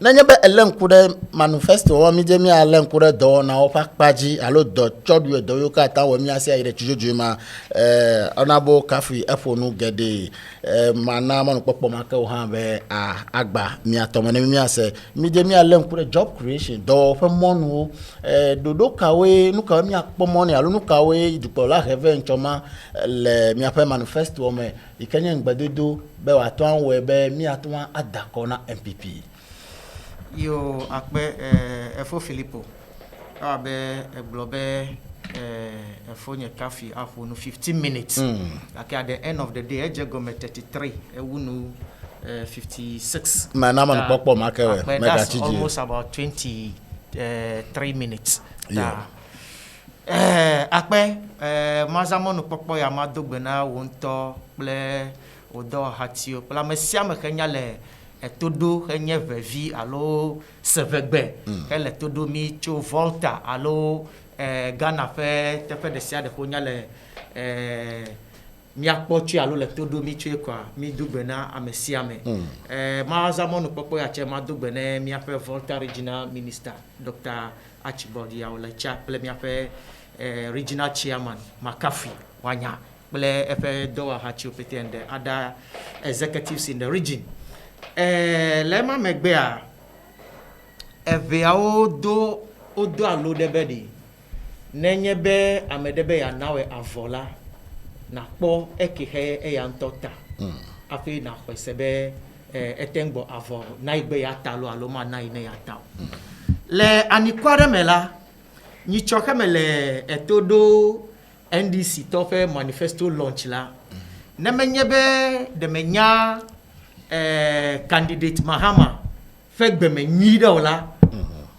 [SPEAKER 1] Nanye be elen kude manifesto wa mi je mi alen kude do na opa paji alo do chodu do yo ka ta wa mi ase ire chujuju ma Honorable Kafi efonu gede mana manu popo ma ka o han be agba mi atomo ne mi ase mi je mi alen kude job creation do fe monu dodo kawe nu ka mi apomo ni alo nu kawe idupo la heve nchoma le mi ape manifesto o me ikenya ngbadodo be wa to anwe be mi atwa adako na MPP.
[SPEAKER 2] Yo akpe efo Filippo abe eglobe efo nye Kafi afo no 15 minutes like at the end of the day eje go 33 ewunu 56
[SPEAKER 1] manama no popo makewe mega chiji
[SPEAKER 2] almost about 23 minutes akpe mazamo no popo ya madogbe na wonto ple odo hatio pla mesia me kenya le etodo enye vevi alo sevegbe ele todo mi cho volta alo Ghana fe tefe de sia de konya le mi akpochi alo le todo mi cho kwa mi dugbe na amesiame ma zamonu popo ya che ma dugbe na mi afe volta regional minister Dr. Archibald Yaolecha ple mi afe regional chairman Makafi wanya ple efe doa hachi opete and the other executives in the region. Lema megbea eveao do alo debedi nenye be amede be ya nawe avola na kpɔ ekehe eya ŋutɔ ta afi na xɔ ese be eteŋgbɔ avɔ na yi be ya ta alo ma na yi ne ya ta o le anikɔ aɖe me la nyitsɔxe me le eto ɖo NDC tɔ ƒe manifesto launch la ne menye be ɖeme nya candidate Mahama ƒe gbeme nyui ɖe o la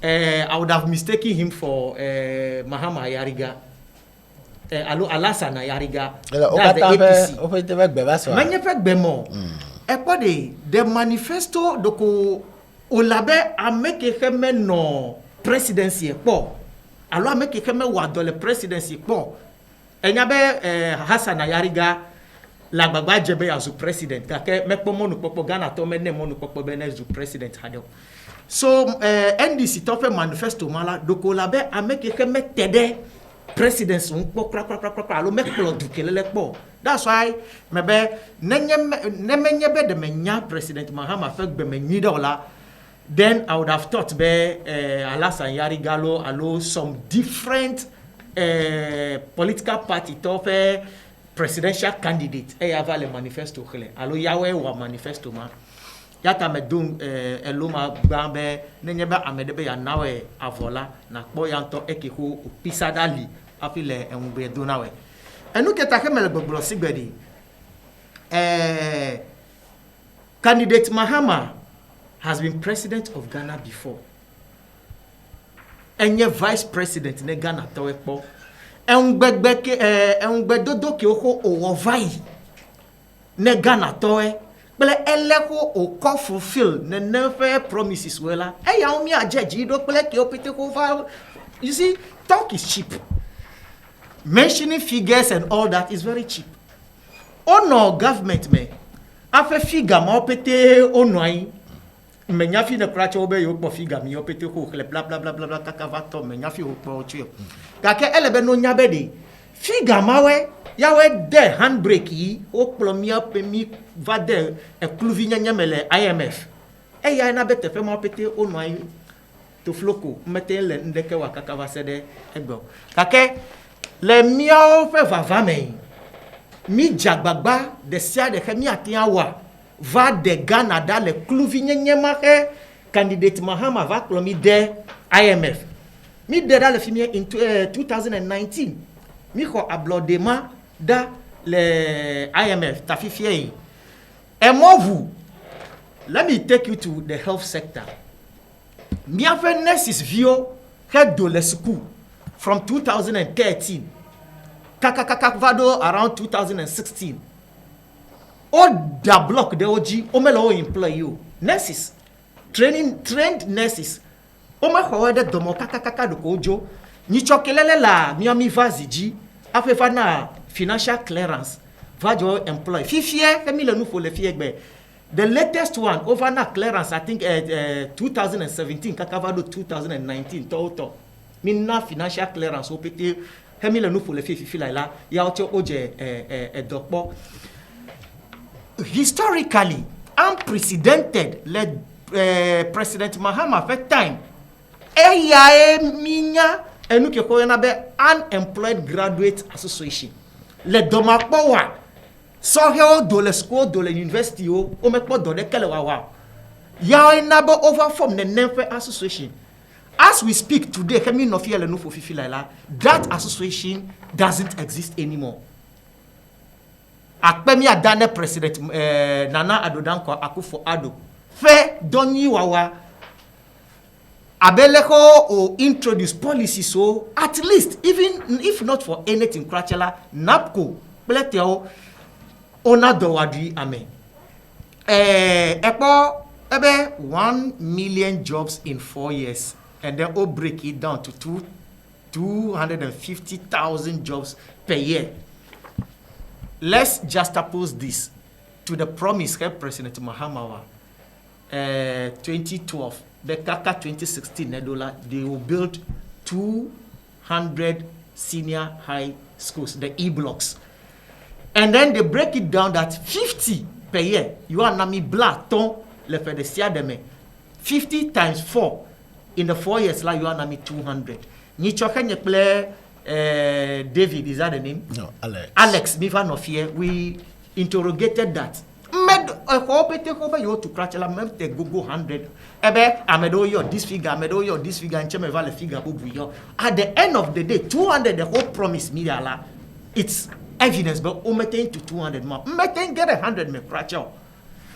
[SPEAKER 2] I would have mistaken him for Mahama Yariga alo Alassane Yariga that's the APC menye ƒe gbeme ekpɔ de the manifesto doko olabe ameke xe menɔ presidency ekpɔ alo ameke xe mewɔ adɔ le presidency kpɔ enya be Hassan Yariga la gbagba dze be yazu president gake mekpɔ mɔnukpɔkpɔ Ghana tɔ mene mɔnukpɔkpɔ be ne zu president haɖe so NDC tɔ ƒe manifesto ma la doko olabe ameke xe mete ɖe presidency ŋukpɔ krakrakrakra alo mekplɔ dukelele kpɔ that's why mebe ne menye be de menya president Mahama ƒe gbeme nyui ɖe o la then I would have thought be Alassane Yariga alo some different political party tɔ ƒe presidential candidate eya va le manifesto xlẽ alo yawoe wɔ manifesto ma yata me do elo ma gba be nenye be ame ɖe be ya nawɔe avɔ la na kpɔ ya ŋutɔ eke ho opisa ɖa li afi le eŋugbe do na wɔe enu keta ke me le gbɔgblɔ si gbe ɖi candidate Mahama has been president of Ghana before enye vice president ne Ghana tɔwe kpɔ eŋugbedodo ke wo owɔ va yi ne Ghana tɔwe kple ele ko okɔ fulfill nene ƒe promises wɔ la eyawo mi adze dzi ɖo kple ke wo pete ko va you see talk is cheap mentioning figures and all that is very cheap ono government me afe figure ma pete ono anyi me nyafi ne kura tso be yo kpɔ figure mi yo pete ko xle bla bla bla bla kaka va tɔ me nyafi wo kpɔ tso gake ele be no nya be de figure ma we yawe de handbrake yi wo kplɔ mia pe mi va de ekluvi nyenye me le IMF eya na be teƒe ma pete ono anyi to floko mete le ndeke wa kaka va se de egbe gake le miawo ƒe vava me mi dzagbagba de sia de xe mi atia wa va de Ghana da le kluvi nyenye ma xe candidate Mahama va kplɔ mi de IMF mi de da le fi mi in 2019 mi xɔ ablɔde ma da le IMF tafifia yi emovu let me take you to the health sector miaƒe nurses vio xe do le school from 2013 kaka va do around 2016 o da block de oji o me lo employ you nurses trained nurses o ma xɔ de domo kaka do ko jo ni chokelele la mi vazi ji afefa na financial clearance va jo employ fifie emi le nu fo le fie gbe the latest one over na clearance I think 2017 kaka va do 2019 to mi na financial clearance o pete emi le nu fo le fie fifi la ya o che o je dokpo historically unprecedented le president Mahama first time eya minya enu ke ko na be unemployed graduate association le domakpo wa so he o do le school do le university o me kpo do de kele wa ya na be over from the Nemfe association as we speak today kemi no fie le no fo fifi la that association doesn't exist anymore akpemi adane president Nana Addo Dankwa Akufo-Addo fe doni wawa abeleko o introduce policies so at least even if not for anything krachela NAPCO pleteo ona dowadi amen epo ebe 1 million jobs in 4 years and then o break it down to 250,000 jobs per year. Let's juxtapose this to the promise of President Mahama 2012 Bekaka 2016 they will build 200 senior high schools, the E-blocks. And then they break it down that 50 per year. You are nami bla ton le fait de sia deme. 50 times 4 in the 4 years la you are nami 200. Ni choke nye ple David, is that the name?
[SPEAKER 1] No,
[SPEAKER 2] Alex Mivanofie, we interrogated that. Med you to crash la même te go 100. Ebe amedo yo this figure, amedo yo this figure, and cheme vale figure bubu yo. At the end of the day, 200 the whole promise me ala. It's evidence, but umetain to 200 more. Umetain get 100 me crash out.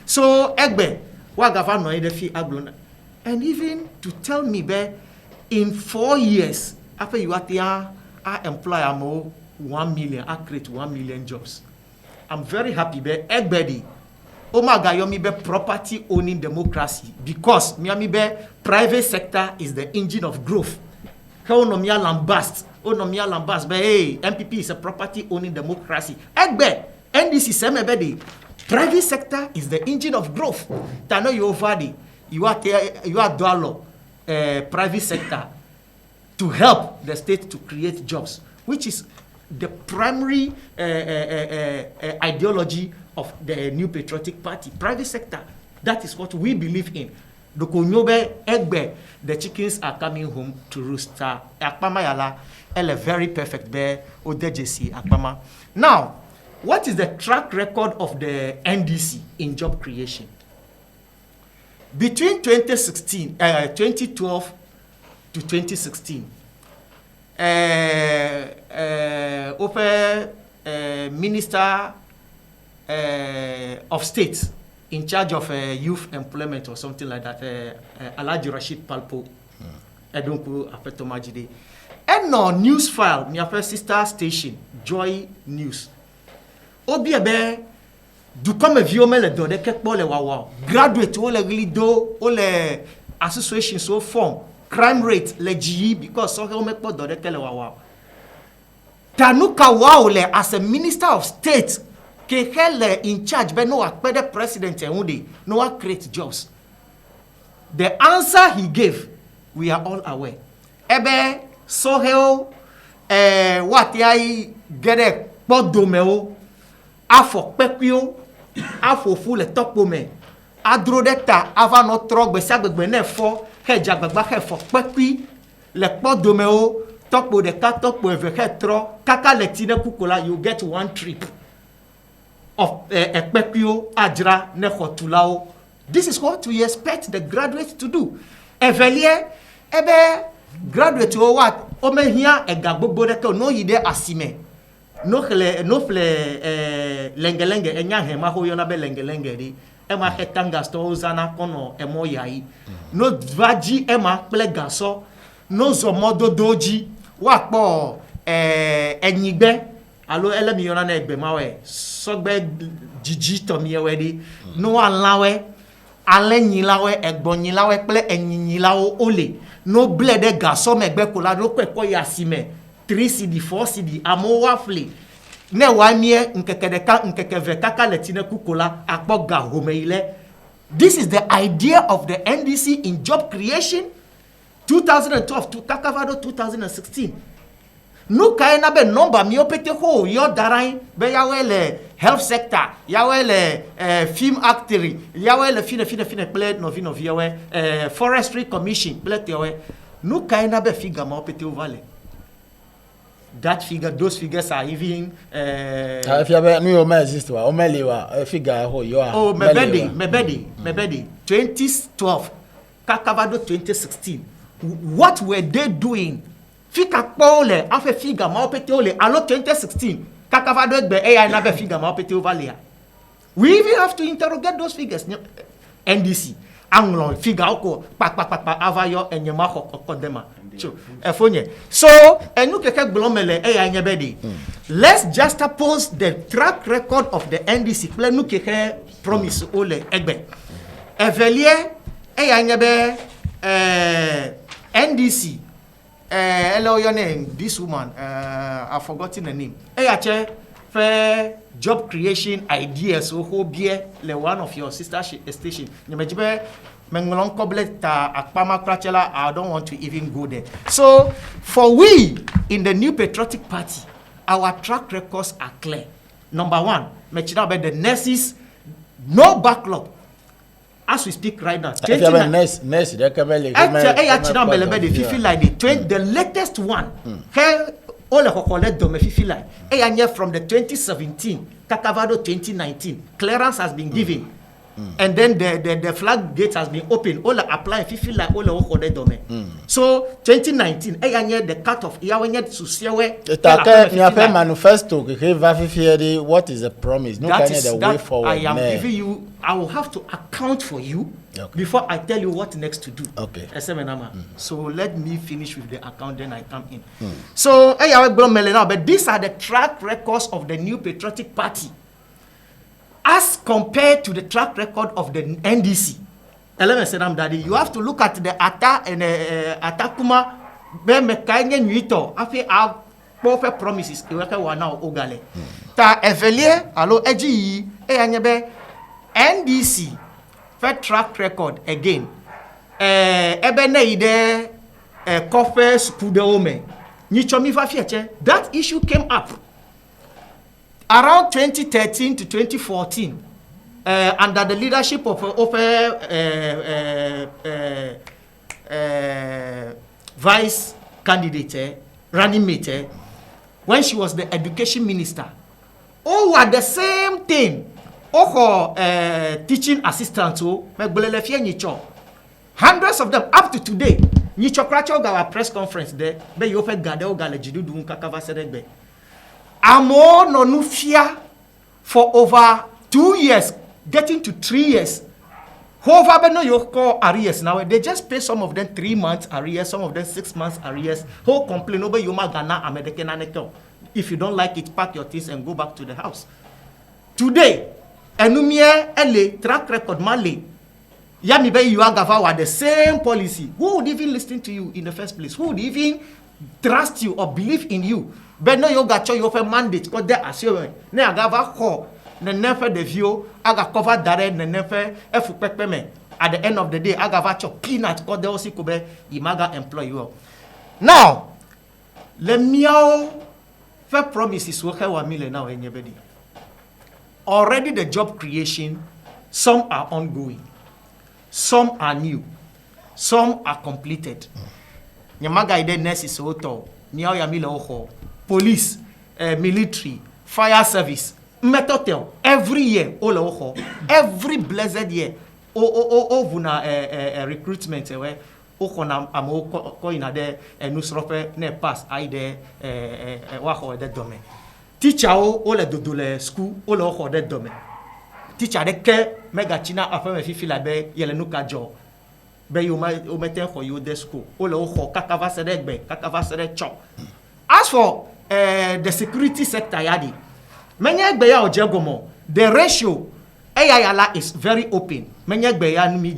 [SPEAKER 2] So egbe wagafa no ede fi aglona. And even to tell me be in 4 years after you are there, I employ amo 1 million, I create 1 million jobs. I'm very happy be egbedi. Omaga yomi be property owning democracy because miami be private sector is the engine of growth. Onomia lambast be hey MPP is a property owning democracy. Egbe NDC semebedi private sector is the engine of growth. Tano you over the you are dualo private sector to help the state to create jobs, which is the primary ideology of the New Patriotic Party. Private sector, that is what we believe in. The chickens are coming home to rooster. Akpama yala, ele very perfect bear, ODJC Akpama. Now, what is the track record of the NDC in job creation? Between 2012 to 2016, Minister of State in charge of youth employment or something like that, Alhaji Rashid Palpo, Edonku Afetomajide. And no news file, my first sister station, Joy News. Obiebe, du comme viome le do de kekpo le wawa. Graduate o le really do, o le association so form. Crime rate le GE because so he o mekpo do de kele wawa. Tanuka Waole as a minister of state, Kekele in charge, but no the president and no create jobs. The answer he gave, we are all aware. Ebe soheo what I get a podomeo, afo pepio, afo full a topome, adrodeta, ava no trog, besag benefo, hejababa for pepi, le podomeo. Topo de katopo eveketro kaka letine kukola you get one trip of ekpekio ajra nekotulao. This is what we expect the graduates to do. Evelie ebe graduate o what o mehia egagbobo de ko no yide asime no fle lengelenge enya hema ho yo na be lengelenge di ema hetanga sto zana kono emo yai no dvaji ema plegaso no zomodo doji wakpo enyigbe alo elemi yona na egbe mawe sogbe jiji to mi ewedi no alawe alenyilawe egbonyilawe ple enyinyilawo ole no blede gaso megbe kola no kweko yasime 3 cd 4 cd amo wafle ne wa mie nkekeve kaka letine kukola akpoga homeile. This is the idea of the NDC in job creation 2012 to Kakavado 2016. No kaina be number mi opete ho yo darai be yawele health sector yawele film acting yawele fine play no yawe forestry commission play yawe no kaina be figure ma opete ovale. That figure, those figures are even
[SPEAKER 1] if you have no exist wa o melewa figure ho yo
[SPEAKER 2] oh mebedi 2012 Kakavado 2016. What were they doing? Fika pole afe figa ma opete ole alo 2016 Kakavado egbe AI na be figa ma opete overlay. We even have to interrogate those figures. NDC anglon figa oko pa avayo enyema kodema. So enu keke glomele AI nyebedi. Let's just oppose the track record of the NDC plan nu keke promise ole egbe. Evelie AI nyebe NDC, hello your name, this woman, I've forgotten the name. Eyache, fair job creation ideas, so who be le one of your sister station. Nyemejebe, menglong kobleta akpama krachela, I don't want to even go there. So, for we, in the New Patriotic Party, our track records are clear. Number one, mechina be the nurses, no backlog. As we speak right now, the latest one, All the Hokole Dome Fifila. From the 2017, Kakavado 2019, clearance has been given. And then the flag gate has been opened. All the apply Fifila, all the Hokole Dome. So 2019, the cut off Yawanya to Siewe.
[SPEAKER 1] The manifesto, what is the promise? No
[SPEAKER 2] That
[SPEAKER 1] kind
[SPEAKER 2] is
[SPEAKER 1] of the
[SPEAKER 2] that
[SPEAKER 1] way forward.
[SPEAKER 2] I am giving you. I will have to account for you before I tell you what next to do.
[SPEAKER 1] Okay.
[SPEAKER 2] So let me finish with the account, then I come in. So but these are the track records of the New Patriotic Party as compared to the track record of the NDC. Daddy, you have to look at the Ata and Atakuma Mekanye Nuito after our perfect promises. Ogale. Ta Evelie, alo Eji, NDC, for track record again. Ide Kofe Skudeome. That issue came up around 2013 to 2014 under the leadership of vice candidate, running mate, when she was the education minister. Oh, at the same thing. Teaching assistants, hundreds of them up to today. Nicho Kracho got a press conference there. Be you offer Gadeo Galajidu Dun Kakava Sedegbe. Amo no nufia for over 2 years, getting to 3 years. However, no you call arrears now. They just pay some of them 3 months arrears, some of them 6 months arrears. Who complain over you Gana American anecdote. If you don't like it, pack your things and go back to the house. Today, Enumie ele track record male. Yamibe you agava the same policy. Who would even listen to you in the first place? Who would even trust you or believe in you? But no you got your mandate because there assure ne agava ho ne nefe the view aga cover dare ne nefe efu pepeme. At the end of the day agava cho peanut because they also could be imaga employ you. Now le miao for promises work wa mile now anybody. Already the job creation, some are ongoing, some are new, some are completed. Nyamaga ide nurses oto, niao ya mile oho, police, military, fire service, metotel, every year, all oho, every blessed year, vuna recruitment, oho na amo ko inade nusrofe ne pass aide waho de dome. Teacher o le dodole school o le ho de dome. Teacher de ke mega china afa me fifi la be yele nuka jo. Be you o meten ho you de school. O le ho kakava sedegbe, kakava sede chop. As for the security sector yadi. Menye egbe ya ojegomo, the ratio eyayala is very open. Menye egbe ya numi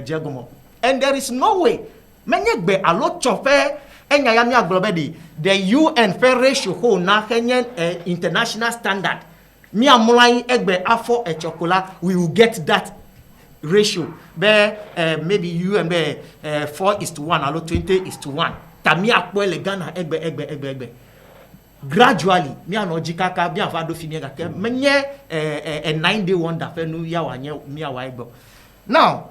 [SPEAKER 2] jegomo. And there is no way menye egbe alo chofe the UN fair ratio ho na Kenyan international standard. Mi amulai egbe afo e chokola, we will get that ratio. Be maybe UN be 4:1 alo 20:1. Tami akpo le Ghana egbe. Gradually, mi anojikaka bi afado fini ga ke menye a 9-day wonder fe nu ya wanye mi awa egbo. Now,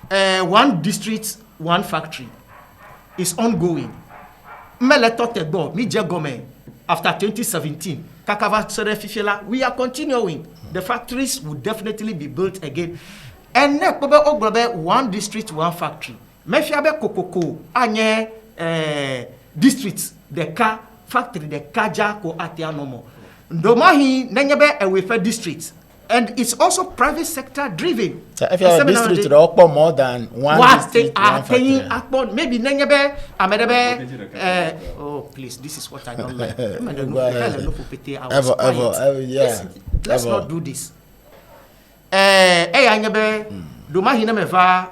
[SPEAKER 2] one district, one factory is ongoing. After 2017, Kakava Sere Fifela, we are continuing. The factories will definitely be built again. And one district, one factory. Mefiabe Kokoko, Anye districts, the car factory, the Kaja ko Atianomo. Domahi, Nenyabe, a wafer district. And it's also private sector driven.
[SPEAKER 1] So if you have a district, there are more than one district, one factory.
[SPEAKER 2] Maybe Nenyabe, Amedebe. Oh, please, this is what I don't like. Let's not do this. Anyabe, Domahi Nemeva,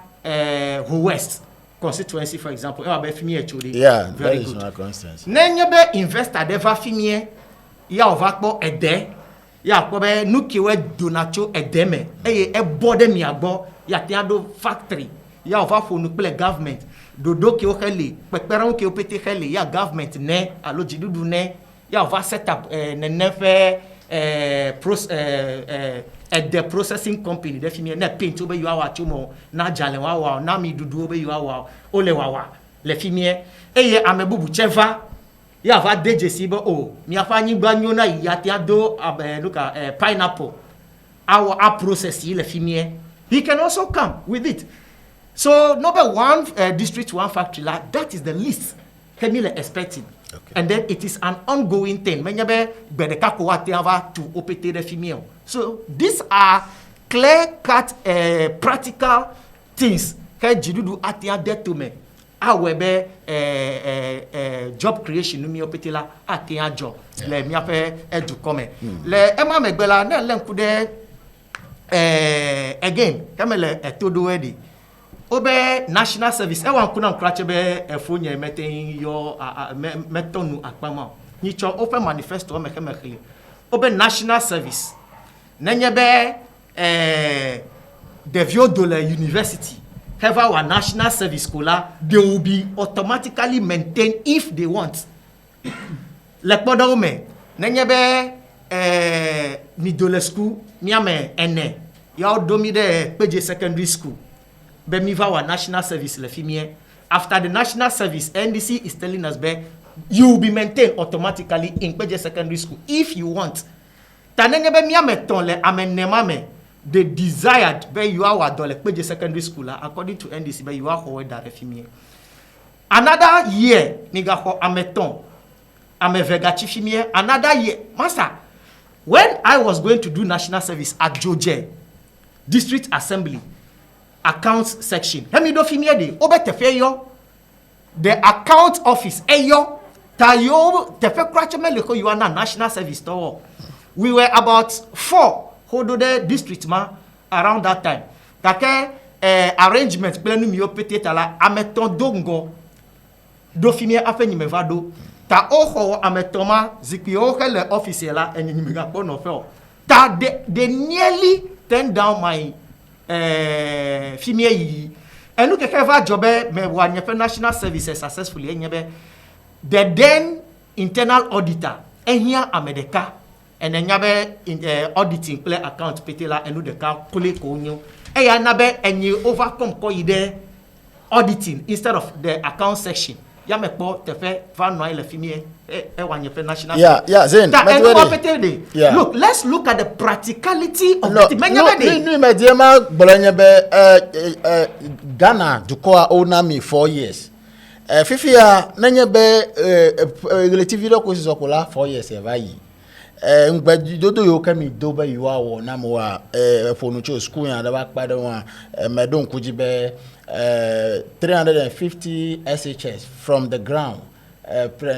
[SPEAKER 2] Ho West constituency, for example.
[SPEAKER 1] Yeah,
[SPEAKER 2] very
[SPEAKER 1] that is
[SPEAKER 2] good.
[SPEAKER 1] my constituency.
[SPEAKER 2] Nenyabe investor deva fimie, ya ovakbo ede. Ya kobe nukiwe donacho edeme e bode mi agbo ya tiado factory ya ofa fonu pele government dodo ki o hele peperan ki o pete hele ya government ne alojidudu ne ya ofa set up nenefe the processing company de fimi na paint obe you awa chumo na jale wa na mi dudu obe you awa ole wa le fimi eye amebubu cheva ya va DJC bo oh mi afa nyi gbanyo na ya ti ado look at pineapple our process le fimie he can also come with it. So number one district one factory that is the least can you expecting. Okay. And then it is an ongoing thing. Menyabe bedeka ko whatever to opete the female. So these are clear cut practical things can jidudu atia deto me awebe job creation no mi opete la atia job le mi ape edu come le ema megbela na le nkude again kamele etodo wedi obe national service ewa nkuna nkrache be efonye meten yo metonu akpama nicho open manifesto mekemekele obe national service nenye be the Viodole University have our national service scholar they will be automatically maintained if they want like podo me nenye be midole school miame ene ya domi de PJ secondary school Bemiva our national service le fimie. After the national service, NDC is telling us you will be maintained automatically in Peje Secondary School if you want. Tanenge be mi ameton le amenemame the desired be you are dole Peje Secondary School according to NDC be you are ho da fimie. Another year niga ho ameton amevega chifimie another year master when I was going to do national service at Joje District Assembly accounts section. Let me do fimie de obetefe yo the account office eyo tayo tefe kracheme leko you are na national service to. We were about 4 who the district ma around that time. Kake arrangement planu mi opete tala ameton dongo do fimie afenyi mevado ta oho ametoma zikio hele office la enyi mi ga no fe. Ta they nearly turned down my fimie yi enu keke va jobe me wa nyefe national services successfully enyebe the then internal auditor ehia amedeka enenyabe auditing play account petela enu de ka kole ko nyu eya nabe enyi overcome ko ide auditing instead of the account section ya mepo tefe va no ile fimie wa nyefe national
[SPEAKER 1] Zain
[SPEAKER 2] look let's look at the practicality of it
[SPEAKER 1] no me diema bolanyebe Ghana dukoa onami 4 years fifia nanyebe relatively ko sisokola 4 years evayi ngba dodo yo kami doba yuwa wo na mo wa fonucho school ya da ba pade won medon kujibe 350 SHS from the ground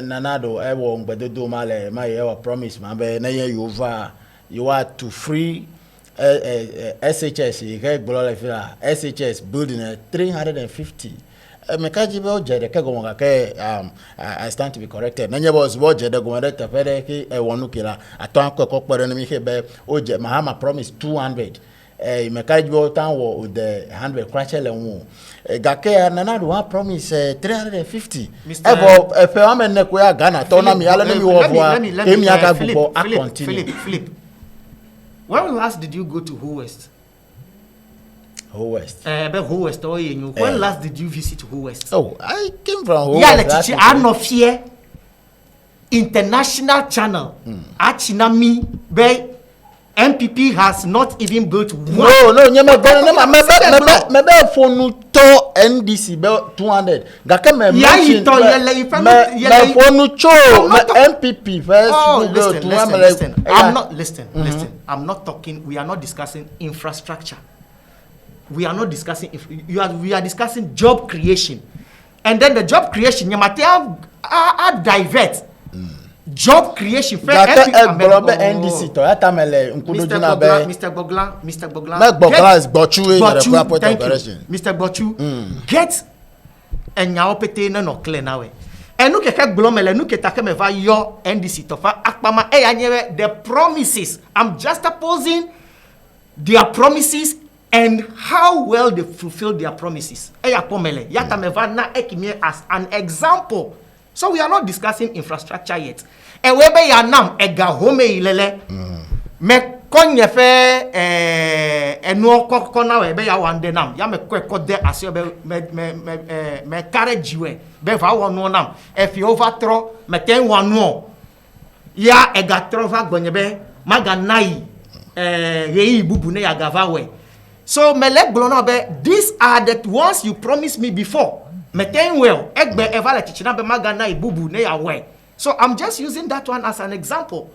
[SPEAKER 1] nanado ewo ngbedodo male my ewa promise ma be na ye over you are to free SHS you get global SHS building 350 mekajibe ojede ke gonga ke I stand to be corrected nanye boss ojede gonga te fere ki wonu kila aton akoko pere no mi ke be oje mahama promise 200 mekajibe tan wo the 100 crachele won gake nanado one promise 350 ebo efe amene ko ya Ghana to na mi ala na mi wo boa emi aga gubo a continue
[SPEAKER 2] Philip when last did you go to Ho West?
[SPEAKER 1] Ho West.
[SPEAKER 2] Ho West or you. When last did you visit Ho West?
[SPEAKER 1] Oh, I came from Ho
[SPEAKER 2] West. Yeah, I no fear. International channel. Achinami be MPP has not even built one.
[SPEAKER 1] No, maybe phone to NDC be 200. Gake me mention. Yeah, phone cho MPP first.
[SPEAKER 2] Oh, listen. I'm not listen. I'm not talking. We are not discussing infrastructure. We are not discussing we are discussing job creation. And then the job creation you might divert job creation
[SPEAKER 1] NDC to atamele nkudo jina be
[SPEAKER 2] Mr. Boglan
[SPEAKER 1] is Bochu
[SPEAKER 2] Mr. Bochu get enya opete na no clear nawe enu keke glomele nu ketake me va yo NDC to fa akpama eyanyewe the promises. I'm just opposing their promises and how well they fulfill their promises. Eyapomele yatameva na ekimie as an example. So we are not discussing infrastructure yet. Ewebe yanam ega home ilele me konye fe enu kokko na we be ya wande nam ya me kwekko de ase me carriage we be fa wonu nam e fi overthrow me ten wanu ya egatro fa gonye be maga nai rei bubu ne ya gava we so me le glo na be these are the ones you promised me before me ten well egbe ever le chichina be maga nai bubu ne ya we so I'm just using that one as an example.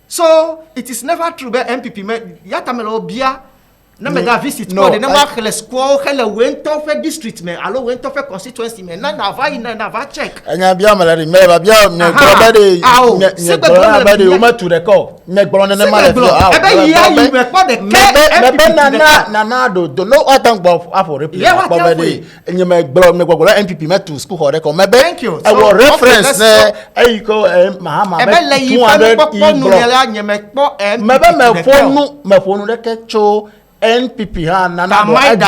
[SPEAKER 2] So it is never true be MPP me yatamelo bia na me da visit ko de na ma khele squo khele wento fe district me alo wento fe constituency me na va check
[SPEAKER 1] anya bia malari me ba bia me gbo be de o ma to the call me gbo na ma le feel
[SPEAKER 2] e be ya you me po de
[SPEAKER 1] me na do no atan gbo afo replace gbo be de enye me gbo MPP me to school hore ko me be
[SPEAKER 2] thank you
[SPEAKER 1] I will reference e ko mahama
[SPEAKER 2] be 200 me
[SPEAKER 1] phone de ke cho NPP na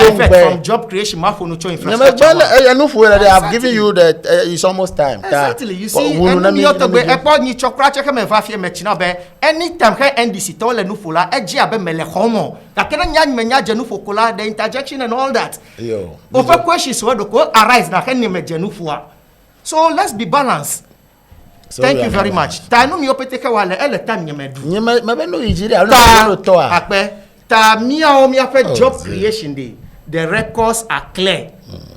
[SPEAKER 2] effect from job creation ma for no cho infrastructure.
[SPEAKER 1] They have given you that it's almost time.
[SPEAKER 2] Exactly. You see, anytime NDC to le no fula eji abe mele homo. Kakena nya menya jenu fokola the interjection and all that.
[SPEAKER 1] Yo.
[SPEAKER 2] Over questions where do arise na hen me jenu fua. So let's be balanced. So thank you very much. Ta no mi opeteke wale ele time nyemedu.
[SPEAKER 1] Nyeme no Nigeria no to a.
[SPEAKER 2] Akpe ta mia job creation day. The records are clear.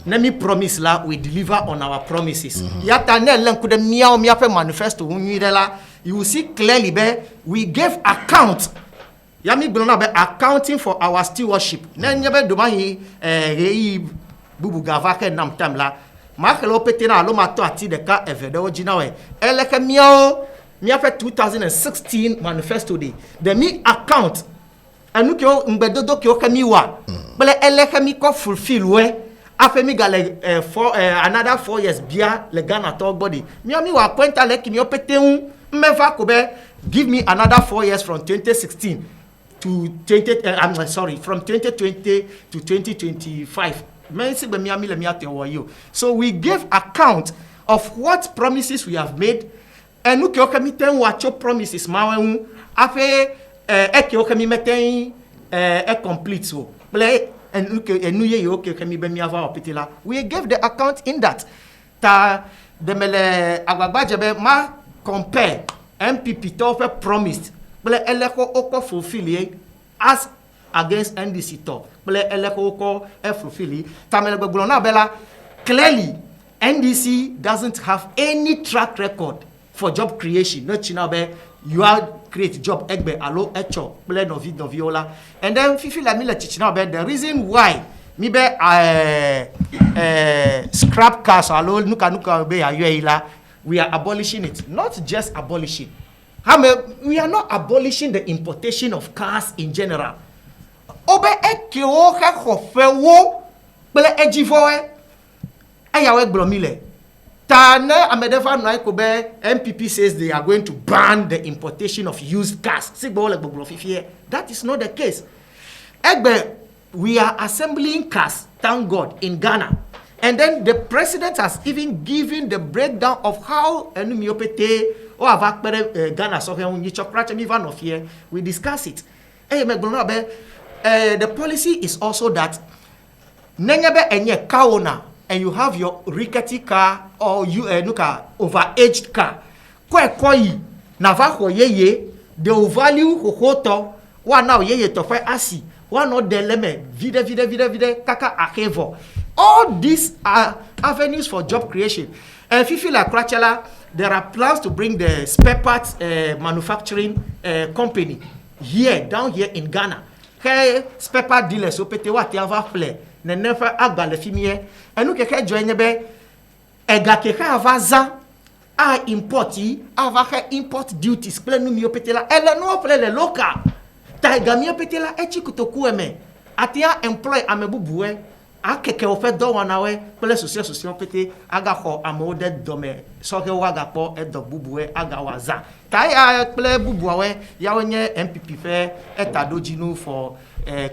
[SPEAKER 2] Let me promise la we deliver on our promises. Yata ne len kude mia manifesto unirela. You will see clearly be we gave account. Yami blona be accounting for our stewardship. Ne nyebe domahi rei bubu gavake nam tamla. Ma khelo petena lo mato ati de ka evede ojinawe. Eleke mia 2016 manifesto day. The me account anu kyo mbedodo kyo kamiwa bele eleke mi ko fulfill we afemi gale another 4 years bia le Ghana talk body mi wa appoint ale ki mi opetenu meva ko be give me another 4 years from 2016 to 20 from 2020 to 2025 men si be mi le mi atewo yo so we give account of what promises we have made enu kyo kamiten wa cho promises ma wen afe eke okemi meten complete so play enu ye okay kemi be mi ava opitila we gave the account in that ta de mele agbagbaje be ma compare MPP to fe promised play eleko oko fulfill as against NDC to play eleko oko fulfill ta mele gbegbo na bela clearly NDC doesn't have any track record for job creation no chinabe you are create job egbe alo echo play noviola and then fifi la mi le chichina be the reason why mi be scrap cars alo nuka be ayoila we are abolishing it not just abolishing we are not abolishing the importation of cars in general obe eke o ka khofe wo play ejivoe ayawe glomile Tana Amedefa Naikobe MPP says they are going to ban the importation of used cars. That is not the case. Egbe, we are assembling cars, thank God, in Ghana. And then the president has even given the breakdown of how Enumiopete or Avakpere Ghana so we discuss it. The policy is also that Nenyabe enye kaona and you have your rickety car or you overaged car. Koi na va ho yeye they will value hohoto wa now yeye to fa asi one no deleme vide kaka akevo. All these are avenues for job creation. And if you feel like Krachala, there are plans to bring the spare parts manufacturing company down here in Ghana. Hey, spare part dealers opete wa ti ava play ne nefa agbale fimie enu keke join be ega keke avaza a importi ava import duties plenu mi opetela ele no play local ta ega mi opetela echi kutoku eme atia employ amebubuwe akeke ofe do wanawe play social opete aga ho amode dome so ke waga po edobubuwe aga waza ta ya play bubuwe ya onye MPP fe etadojinu for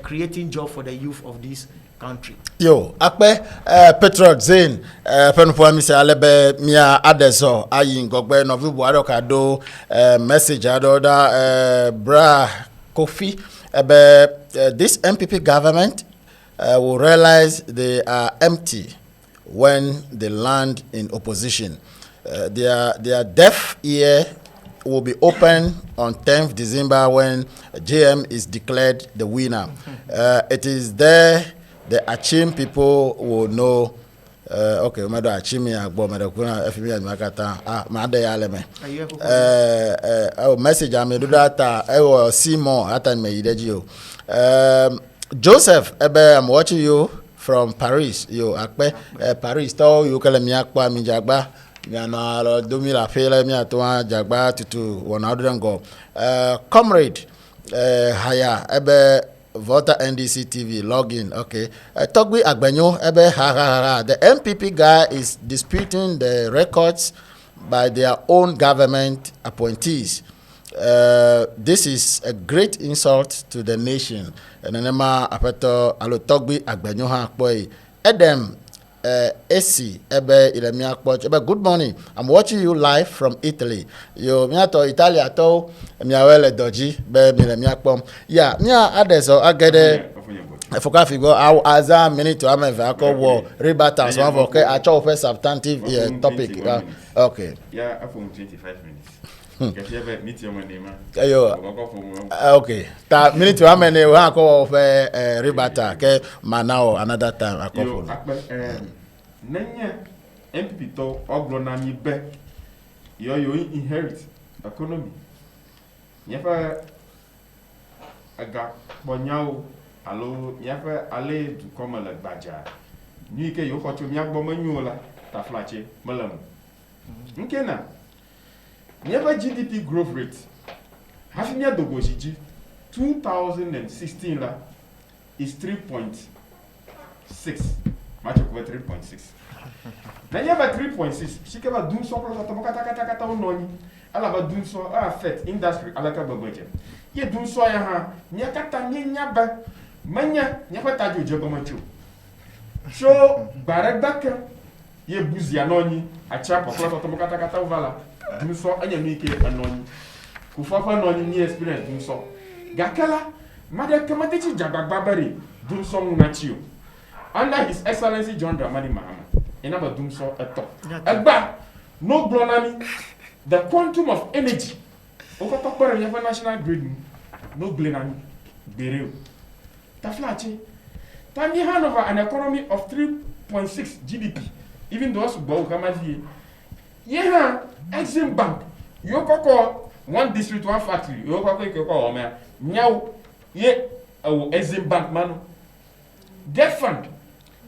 [SPEAKER 2] creating job for the youth of this country.
[SPEAKER 1] Yo, akpe Petrol Zain penfo mi se alebe mia adeso ayi ngogbe no fi buaro ka do message ado da bra Kofi, this MPP government will realize they are empty when they land in opposition. Their deaf ear will be open on 10th December when JM is declared the winner. It is there the Achim people will know. Okay, Mado Achimi Agbo Medakuna FMI Makata, Made Aleme. Message I may do that. I will see more at me. Joseph, I'm watching you from Paris. You Akpe Paris, to you call me Akpa Mijagba. Yana Dumila Fela Miatwa Jagba to 100 go. Comrade Haya Ebe Voter NDC TV login. Okay. Togbi Agbenyo Ebe ha. The MPP guy is disputing the records by their own government appointees. This is a great insult to the nation. And Nema Apeto Alo Togbi Agbenyo ha boy. Edem AC ebe ilemia kpoch ebe good morning. I'm watching you live from Italy. Yo mia to Italia to mia wele doji be ilemia kpom. Yeah, mia adeso agede I forgot to go as a minute to have a war rebuttal so okay I cho first substantive topic. Okay.
[SPEAKER 3] Yeah, I phone 25 minutes.
[SPEAKER 1] Okay. That minute to how many we have call for rebuttal ke manao another time I call for.
[SPEAKER 3] Nanya MPP to oglona mi be you inherit economy. Nyefa aga bonyao alo nyefa ale du comme le badja. Ni ke yo khocho mi agbo manyola ta flache malam. Nkena Never GDP growth rate. Having a Dogojiji 2016 is 3.6. Much over 3.6. Then you have a 3.6. She can do so. Kata unoni. Alaba do so. Affect industry. Alaka bagoje. Ye do so ya ha. Nyakata nyaba. Manya nyakata jojo macho. So barebaka. Ye buzi anoni. Achapa kata uvala. Dunso anya mike anoni kufafa anoni ni experience dunso gakala mada kamatichi jagbabari dunso ngachio under his excellency John Dramani Mahama enaba dunso eto egba no glonami the quantum of energy okotokpere ya national grid no glenami bereu taflachi tani Hanover an economy of 3.6 GDP even though subo kamazi yeah, Exim Bank. You go one district, one factory. You go man. Now, yeah, Exim Bank man. Debt fund.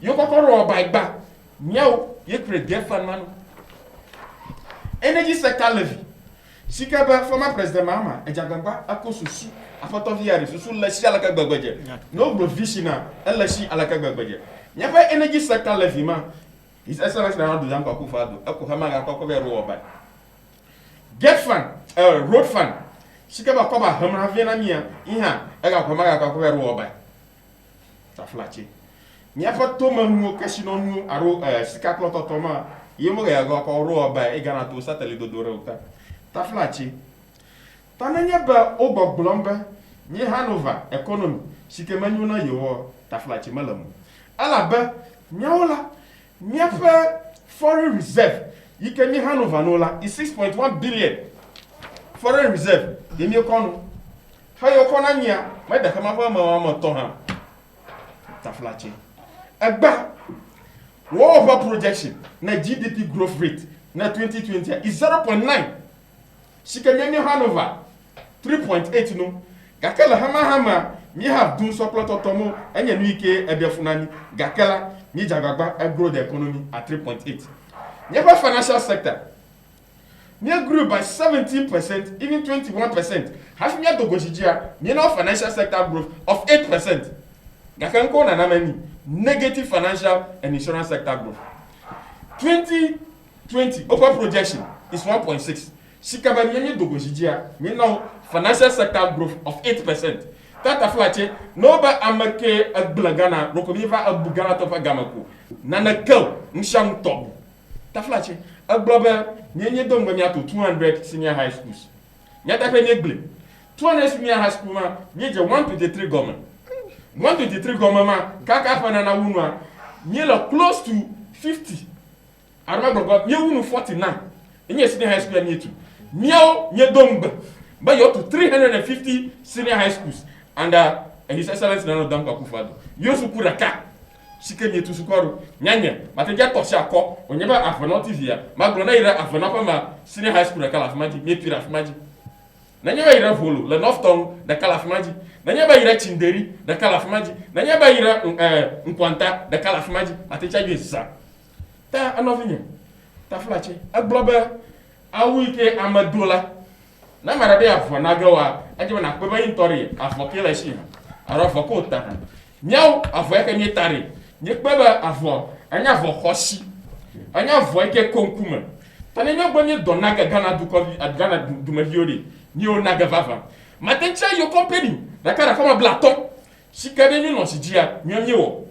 [SPEAKER 3] You go buy back. Now, you create debt fund man. Energy sector levy. Sikaba former president Mahama ejagba akosusu afotoviari susu lashi alaka gbagbaje. No provisional lashi alaka gbagbaje. Nyafa energy sector levy man. His Excellency now do Yanko Akufo-Addo. Akuhama Akoko road by. Get fund, road fund. Shikaba Koba Hamra Vietnamia. Iha, Ega Kamaga Akoko road by. Taflachi. Niafa Toma Mu Kashino Mu Aro Sikakloto Toma. Yemoga Agoko road by Egana to Satellite Dorota. Taflachi. Tananya ba Obo Blomba. Ni Hanover economy. Shikemanyuna yo Taflachi Malamu. Alaba Nyaola. Niafa foreign reserve, you can be Hanover Nola is 6.1 billion foreign reserve. Then you can how you can anya, my the Hamama Toha Taflachi. Eba war over projection, na GDP growth rate, na 2020 is 0.9. She can be Hanover 3.8 no. Gakela Hama, me have done so plot tomo, and your Nike Ebefunani, Gakela. Nijagagba grow the economy at 3.8. Never financial sector. Near grew by 17%, even 21%. Half near Dogojija, near financial sector growth of 8%. Gakanko Nanamani, negative financial and insurance sector growth. 2020 over projection is 1.6. Shikaba near Dogojija, near financial sector growth of 8%. Tata flache no ba amake aglagana rokomiva abugana tofa gamako nana kel nsham top ta flache agloba nyenye dongba mi ato 200 senior high schools nyata pe negle 200 senior high school ma nye je 123 government 123 government ma kaka fa na wunu a nye la close to 50 arma gbogbo nye wunu 49 nye senior high school nye tu nye dombe ba yo to 350 senior high schools and his excellence Nana Dankwa Akufo-Addo yo sukura ka sike nye tu sukoro nyanya mateja to sha ko onyeba afano tv ya maglona ira afano pa ma senior high school kala afmaji nye pira afmaji nanyeba ira volo le Northtown da kala afmaji nanyeba ira Chinderi da kala afmaji nanyeba ira Nkwanta da kala afmaji mateja yo sa ta anovinye ta flache agloba awike amadola na marabe afana gawa ajeba na kweba intori afokela shi ara fokota nyao avoyaka nye tari nye kweba avo anya vo hoshi anya vo eke konkuma tane nyo bonye donaga Ghana dukovi Ghana dumaviori ni onaga vava matencha yo company da kara kama blaton shikade ni no sijia nyamyewo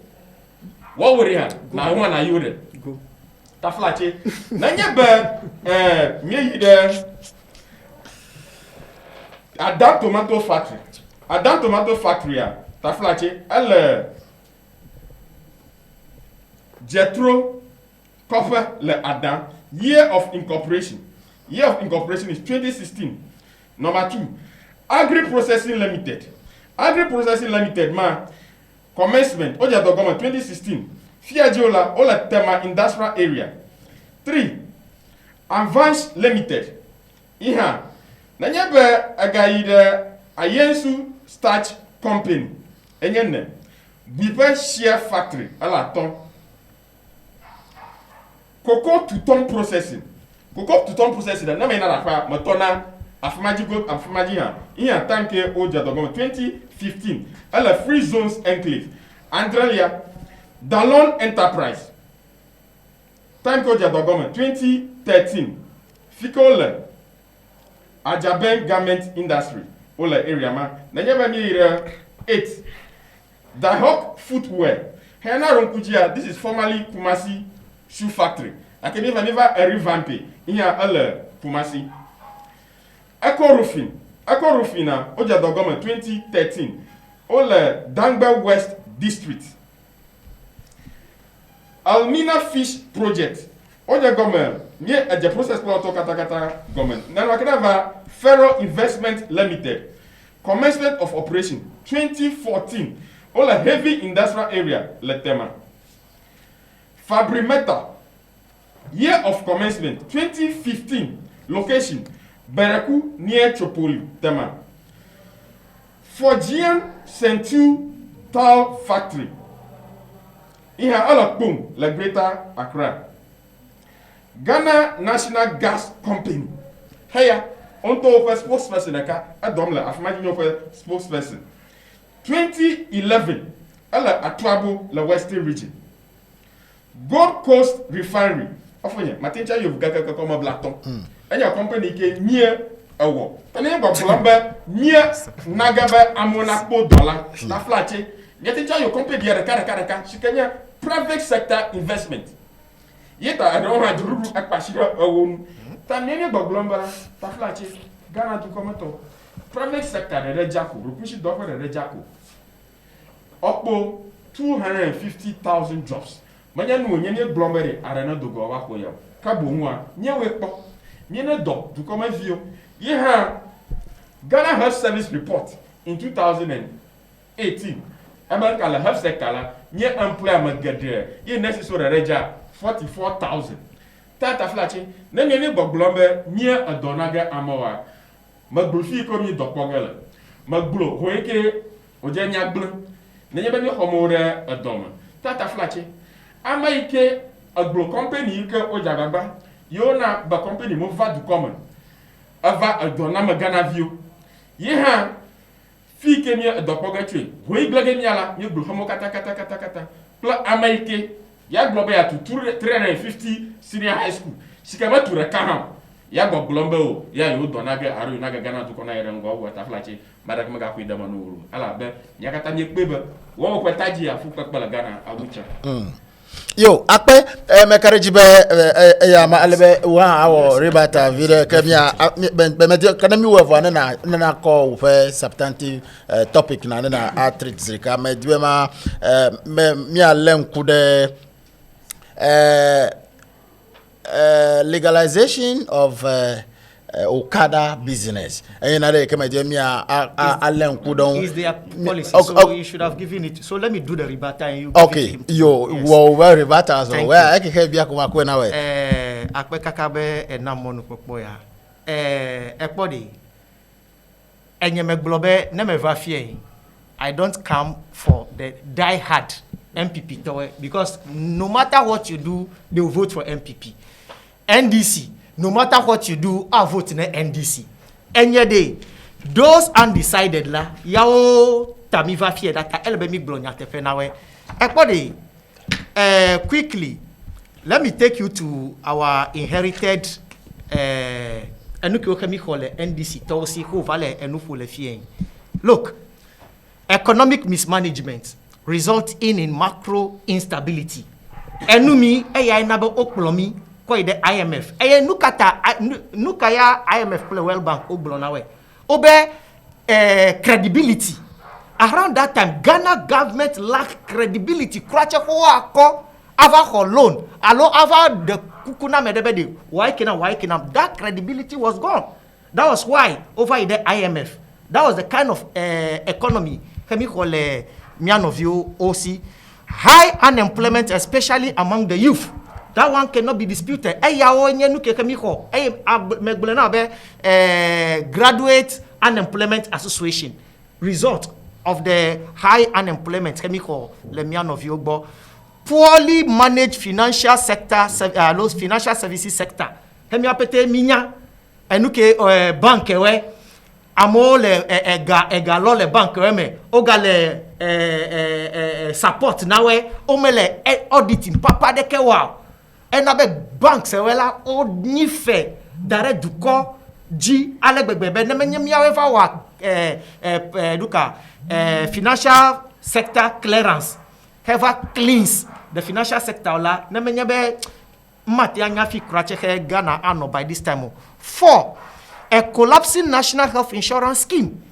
[SPEAKER 3] wo wori ha na ho na yore ta flache na nyeba nye yide Adam Tomato Factory a ta flache elle Jethro Copper le Adam year of incorporation is 2016. Number 2 Agri Processing Limited ma commencement oja do government 2016 Fiajiola ola tema industrial area. 3 Advance Limited iha na nyebe agayide Ayensu Starch Company enyenne Bipe Share Factory ala ton Cocoa to ton processing na me na rafa matona afamaji ha iya tanke oja do 2015 ala Free Zones Enclave Andrelia Dallon Enterprise tanke oja do 2013 Fikole Ajaben Garment Industry ola area ma na nyeba mi ira 8 Dahok Footwear hena ronkujia this is formerly Kumasi Shoe Factory akemi never a revamp inya ala Kumasi Eco Roofing na oja do government 2013 ola Dangba West District Almina Fish Project oja government nye aje process plan to kata government na wakina va Ferro Investment Limited commencement of operation 2014 all a heavy industrial area letema Fabrimeta year of commencement 2015 location Beraku near Chopoli tema Forgian Sentu Tile Factory iha ala Kpong la Greater Accra Ghana National Gas Company heya onto first spokesperson aka adomla afmaji no first spokesperson 2011 ala Atrabo la Western Region Gold Coast Refinery ofonya matencha yovuga ka koma blaton anya company ke nye ewo tani gbo plamba nye nagaba amonakpo dollar na flache yetencha yo company ya kara shikanya private sector investment yeta adon ha dururu akpashira ewo tani gbo plamba ta flache Ghana du kometo private sector de Jako rukushi dofa de Jako opo 250,000 jobs manya nu onye ne blombere arena dogo wa ko ya ka bo nwa nye we po nye ne do du koma vio ye ha Ghana Health Service report in 2018 America la health sector la nye employment gede ye necessary reja 44,000 tata flachi ne ne blombere nye adonaga amawa magbufi ko mi dokpogele magblo hoyeke oje nyagble ne nyebe ni homore adoma tata flachi ama ike agro company ke ojagaba yona ba company mo va du common ava adona magana view ye ha fi ke mi dokpoga tue hoy glage mi ala mi glo homo kata pla ama ike ya globe ya tu 350 senior high school sikama tura kaham ya gbo glombe o ya yo donaga aro naga Ghana du kona yere ngo wa taflache madak maga ku idama no ala be yakata mi pebe wo ko taji ya fu kpakpala Ghana abucha
[SPEAKER 1] Yo, akpe me karijibe ya ma alebe wa awo ribata vile kemia be kana mi wevo na call fe substantive topic na treat zika me dibe ma mi alem kude legalization of Okada business. And you know,
[SPEAKER 2] is their policy, so you should have given it. So let me do the rebata and you give
[SPEAKER 1] okay,
[SPEAKER 2] it to him.
[SPEAKER 1] well, rebata as well. Where I can have you come akwe na we.
[SPEAKER 2] Akwe kakabe enamonu popoya. Ekpodi. Enyeme globe neme vafie. I don't come for the die-hard MPP towe because no matter what you do, they will vote for MPP. NDC. No matter what you do, I vote in the NDC. Any day, those undecided la, yao tamiva fear that elbe mi blonya tefe nawe. Ekpode, quickly, let me take you to our inherited enuki okemi hole NDC tosi who vale enufu le fien. Look, economic mismanagement result in macro instability. Enumi eya inabe okplomi the IMF. Nukaya IMF play World Bank oblonawe. Obe credibility. Around that time, Ghana government lacked credibility. Krache hoa ko ava ho loan. Alo ava the kukuna medebede. Why can that credibility was gone. That was why over the IMF. That was the kind of economy. Kemi hole mianovio OC. High unemployment, especially among the youth. That one cannot be disputed. Graduate Unemployment Association result of the high unemployment. Poorly managed financial sector, those financial services sector. Bank amole egalo le bank me ogale support nawe omele auditing papa de kewa. And abe banks wela o nife dare duko ji alegbegbe na menyamia we fa wa duka financial sector clearance have cleans the financial sector la na menyabe mati anya fi krache Ghana ano by this time. 4 a collapsing national health insurance scheme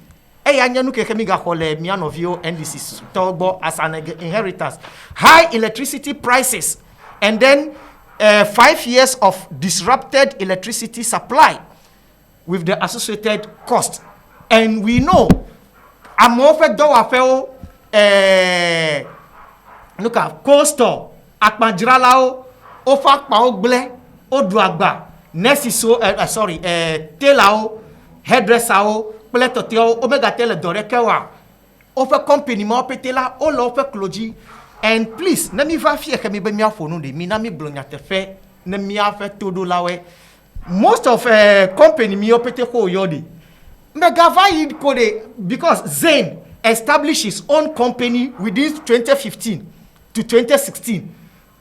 [SPEAKER 2] anya nuke kemiga hole mianovio NDC togbo as an inheritance, high electricity prices, and then 5 years of disrupted electricity supply with the associated cost. And we know, I'm offered do afeo look at coastal akmanjiralao ofak paogle oduagba nesiso telao hairdresser pletoteo omega tele dorekewa offer company mo petela all offer cloji. And please, let me fear can be me for no de minami blonya tefe ne mi afa todo lawe. Most of company mi opete ko yodi. Megava yid kode because Zain established his own company within 2015 to 2016.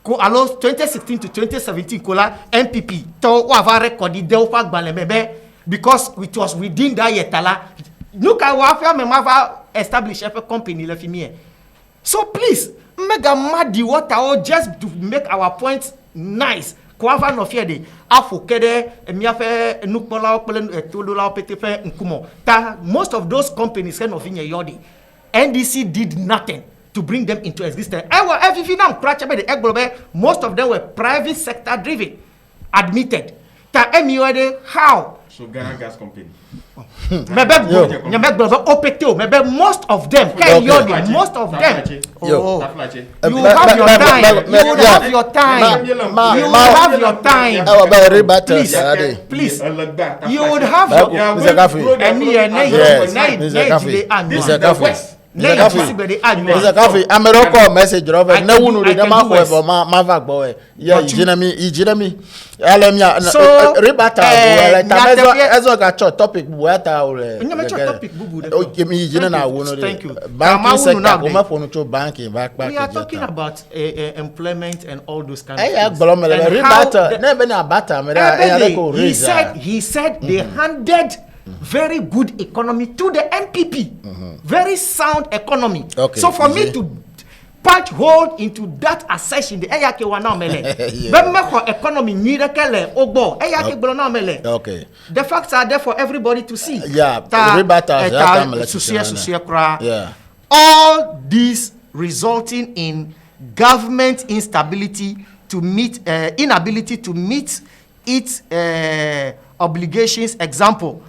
[SPEAKER 2] Ko alo 2016 to 2017 kola MPP to wa record de ofa gbalemebe because it was within that yetala. Look at wa fa me ma establish a company le fimie. So please mega madi what our just to make our points nice. Kwava no fear de afokede emiafe nukpola opelen todola opetife nkumo. Ta most of those companies kind of in yodi. NDC did nothing to bring them into existence. Most of them were private sector driven, admitted. Ta emiode how?
[SPEAKER 3] So Ghana Gas Company.
[SPEAKER 2] Maybe most of them. Most of them. You have your time. You would have your time. You would have your time. Please. You would have
[SPEAKER 1] Mr. Coffee, I'm a record message of a no one with a mouth of my boy. Yeah, Jeremy. So, Rebata, as I got your topic, what our topic, give me general. Thank you. Banking sector, banking back.
[SPEAKER 2] We are talking about employment and all those kinds of things. He said they handed very good economy to the MPP. Very sound economy. Okay, so for me to punch hole into that assertion the eyake wa na mele be me economy ni rekele ogbo eyake gboro na mele
[SPEAKER 1] Okay.
[SPEAKER 2] the facts are there for everybody to see
[SPEAKER 1] Yeah, yeah.
[SPEAKER 2] all these resulting in government instability to meet inability to meet its obligations. Example,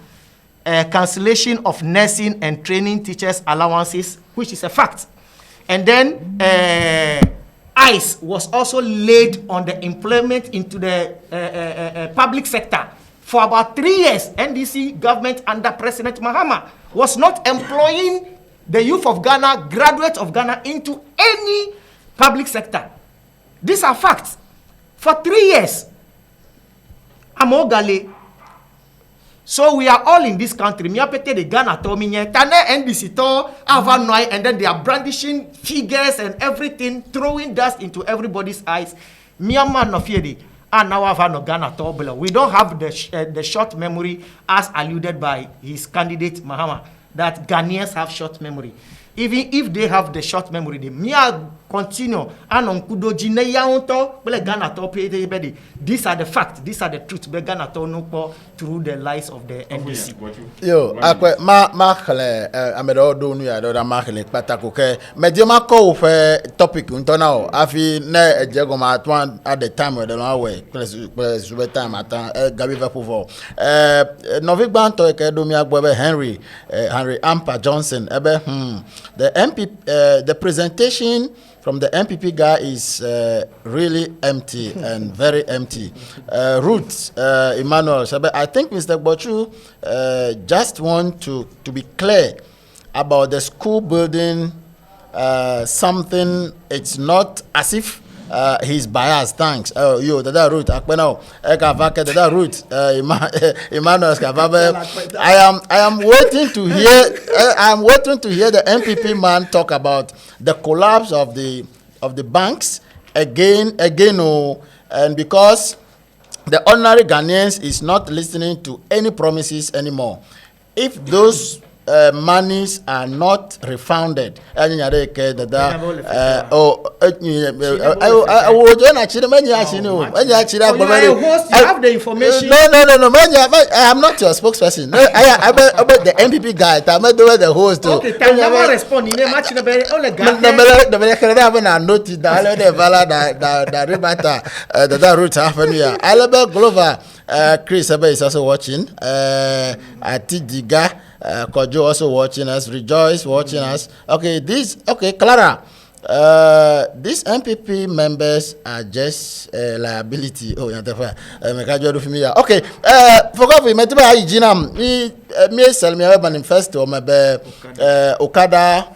[SPEAKER 2] cancellation of nursing and training teachers allowances, which is a fact. And then ICE was also laid on the employment into the public sector. For about 3 years, NDC government under President Mahama was not employing the youth of Ghana, graduates of Ghana, into any public sector. These are facts. For 3 years, Amogale. So we are all in this country. Miapete de Ghana to minye, tane NDC to avanoi, and then they are brandishing figures and everything, throwing dust into everybody's eyes. Myanmar no fiedi, and now avano Ghana to below. We don't have the short memory as alluded by his candidate Mahama, that Ghanaians have short memory. Even if they have the short memory, they may continue. These are the facts. These are the truths. Through the lies of the NDC.
[SPEAKER 1] Yo, akwe ma khale amedo do nu ya do da ma khale patako ke me je ma ko fe topic ntona o afi na ejego ma atwan at the time we don we plus time atan gabi va pouvoir Novik Banto ke do mi agbo be Henry Ampa Johnson ebe the MP the presentation from the MPP guy is really empty and very empty. Ruth Emmanuel, I think Mr. Bochu just want to be clear about the school building. Something, it's not as if he's biased. Thanks. Oh, yo, that Ruth. Akpeno, Ekavake, that Ruth. Emmanuel, I am waiting to hear. I'm waiting to hear the MPP man talk about the collapse of the banks again. Oh, and because the ordinary Ghanaians is not listening to any promises anymore. If those monies are not refunded, you have the information. No. I am not your spokesperson. I about the MPP guy. I'm not the host. Okay, can you never respond? You match the notice the route happen here. Alaba Glover, Chris is also watching. Atidiga. Kojo also watching us, Rejoice watching us. Okay, Clara. These MPP members are just liability. Oh, okay. Forgot we met by Jinam. Me sell me a manifesto. Okada.